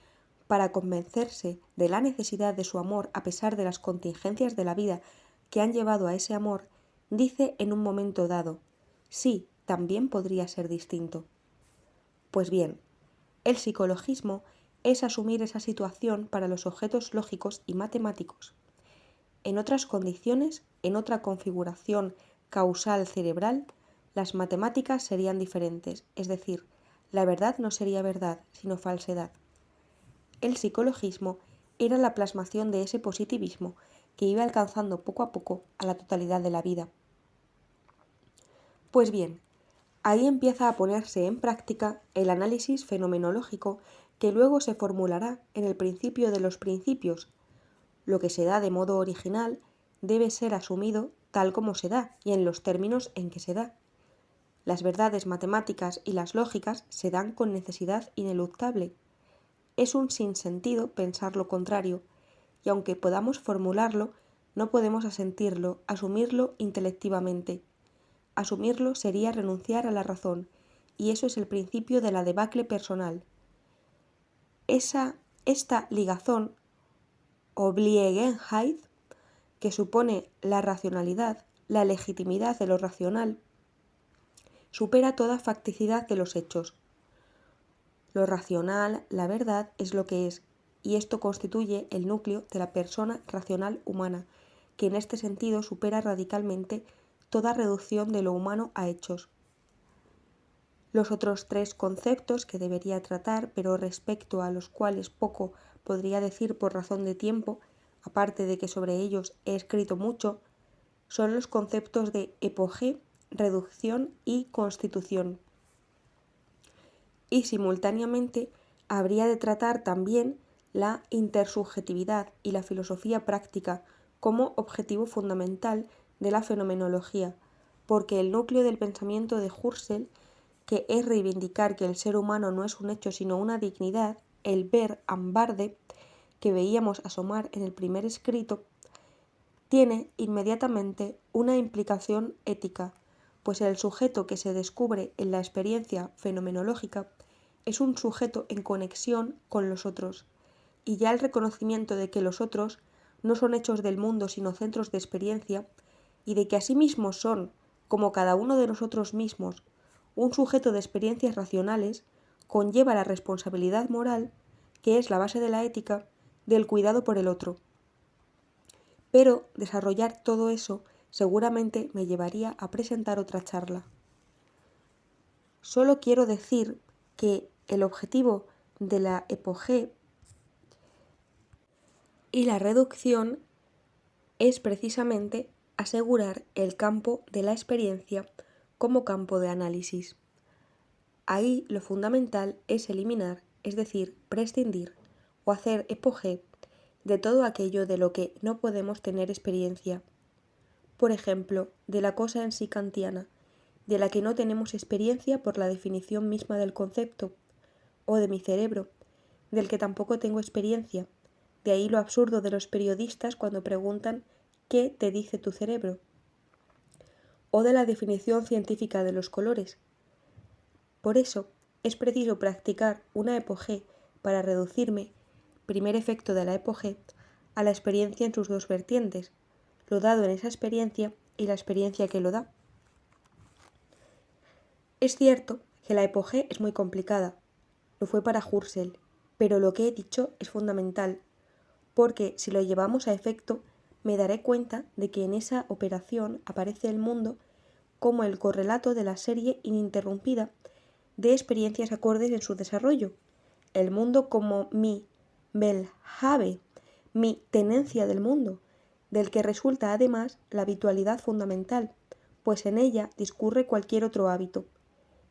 para convencerse de la necesidad de su amor a pesar de las contingencias de la vida que han llevado a ese amor, dice en un momento dado, sí, también podría ser distinto. Pues bien, el psicologismo es asumir esa situación para los objetos lógicos y matemáticos. En otras condiciones, en otra configuración causal cerebral, las matemáticas serían diferentes, es decir, la verdad no sería verdad, sino falsedad. El psicologismo era la plasmación de ese positivismo que iba alcanzando poco a poco a la totalidad de la vida. Pues bien, ahí empieza a ponerse en práctica el análisis fenomenológico que luego se formulará en el principio de los principios. Lo que se da de modo original debe ser asumido tal como se da y en los términos en que se da. Las verdades matemáticas y las lógicas se dan con necesidad ineluctable. Es un sinsentido pensar lo contrario, y aunque podamos formularlo, no podemos asentirlo, asumirlo intelectivamente. Asumirlo sería renunciar a la razón, y eso es el principio de la debacle personal. Esta ligazón, Obliegenheit, que supone la racionalidad, la legitimidad de lo racional, supera toda facticidad de los hechos. Lo racional, la verdad, es lo que es, y esto constituye el núcleo de la persona racional humana, que en este sentido supera radicalmente toda reducción de lo humano a hechos. Los otros tres conceptos que debería tratar, pero respecto a los cuales poco podría decir por razón de tiempo, aparte de que sobre ellos he escrito mucho, son los conceptos de epogé, reducción y constitución. Y simultáneamente habría de tratar también la intersubjetividad y la filosofía práctica como objetivo fundamental de la fenomenología, porque el núcleo del pensamiento de Husserl, que es reivindicar que el ser humano no es un hecho sino una dignidad, el ver ambarde que veíamos asomar en el primer escrito, tiene inmediatamente una implicación ética, pues el sujeto que se descubre en la experiencia fenomenológica es un sujeto en conexión con los otros, y ya el reconocimiento de que los otros no son hechos del mundo sino centros de experiencia, y de que asimismo son, como cada uno de nosotros mismos, un sujeto de experiencias racionales, conlleva la responsabilidad moral, que es la base de la ética, del cuidado por el otro. Pero desarrollar todo eso seguramente me llevaría a presentar otra charla. Solo quiero decir que el objetivo de la epogé y la reducción es precisamente asegurar el campo de la experiencia como campo de análisis. Ahí lo fundamental es eliminar, es decir, prescindir o hacer epogé de todo aquello de lo que no podemos tener experiencia. Por ejemplo, de la cosa en sí kantiana, de la que no tenemos experiencia por la definición misma del concepto, o de mi cerebro, del que tampoco tengo experiencia. De ahí lo absurdo de los periodistas cuando preguntan ¿qué te dice tu cerebro? O de la definición científica de los colores. Por eso, es preciso practicar una epogé para reducirme, primer efecto de la epogé, a la experiencia en sus dos vertientes, lo dado en esa experiencia y la experiencia que lo da. Es cierto que la epogé es muy complicada, lo fue para Husserl, pero lo que he dicho es fundamental, porque si lo llevamos a efecto, me daré cuenta de que en esa operación aparece el mundo como el correlato de la serie ininterrumpida de experiencias acordes en su desarrollo, el mundo como mi Belhabe, mi tenencia del mundo, del que resulta además la habitualidad fundamental, pues en ella discurre cualquier otro hábito,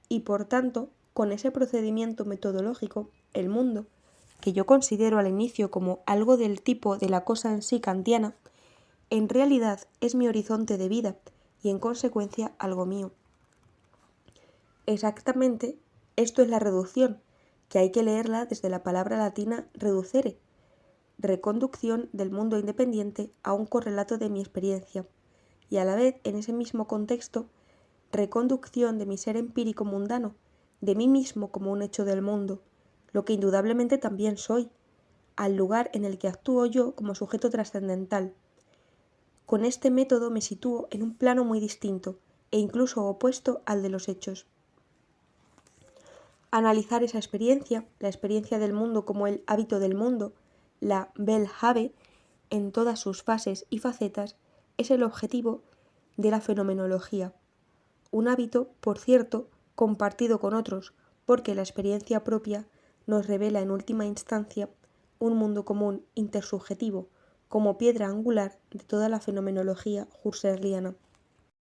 y por tanto, con ese procedimiento metodológico, el mundo, que yo considero al inicio como algo del tipo de la cosa en sí kantiana, en realidad es mi horizonte de vida y en consecuencia algo mío. Exactamente, esto es la reducción, que hay que leerla desde la palabra latina reducere, reconducción del mundo independiente a un correlato de mi experiencia, y a la vez, en ese mismo contexto, reconducción de mi ser empírico mundano, de mí mismo como un hecho del mundo, lo que indudablemente también soy, al lugar en el que actúo yo como sujeto trascendental. Con este método me sitúo en un plano muy distinto e incluso opuesto al de los hechos. Analizar esa experiencia, la experiencia del mundo como el hábito del mundo, la Belhabe, en todas sus fases y facetas, es el objetivo de la fenomenología. Un hábito, por cierto, compartido con otros, porque la experiencia propia nos revela en última instancia un mundo común intersubjetivo, como piedra angular de toda la fenomenología husserliana.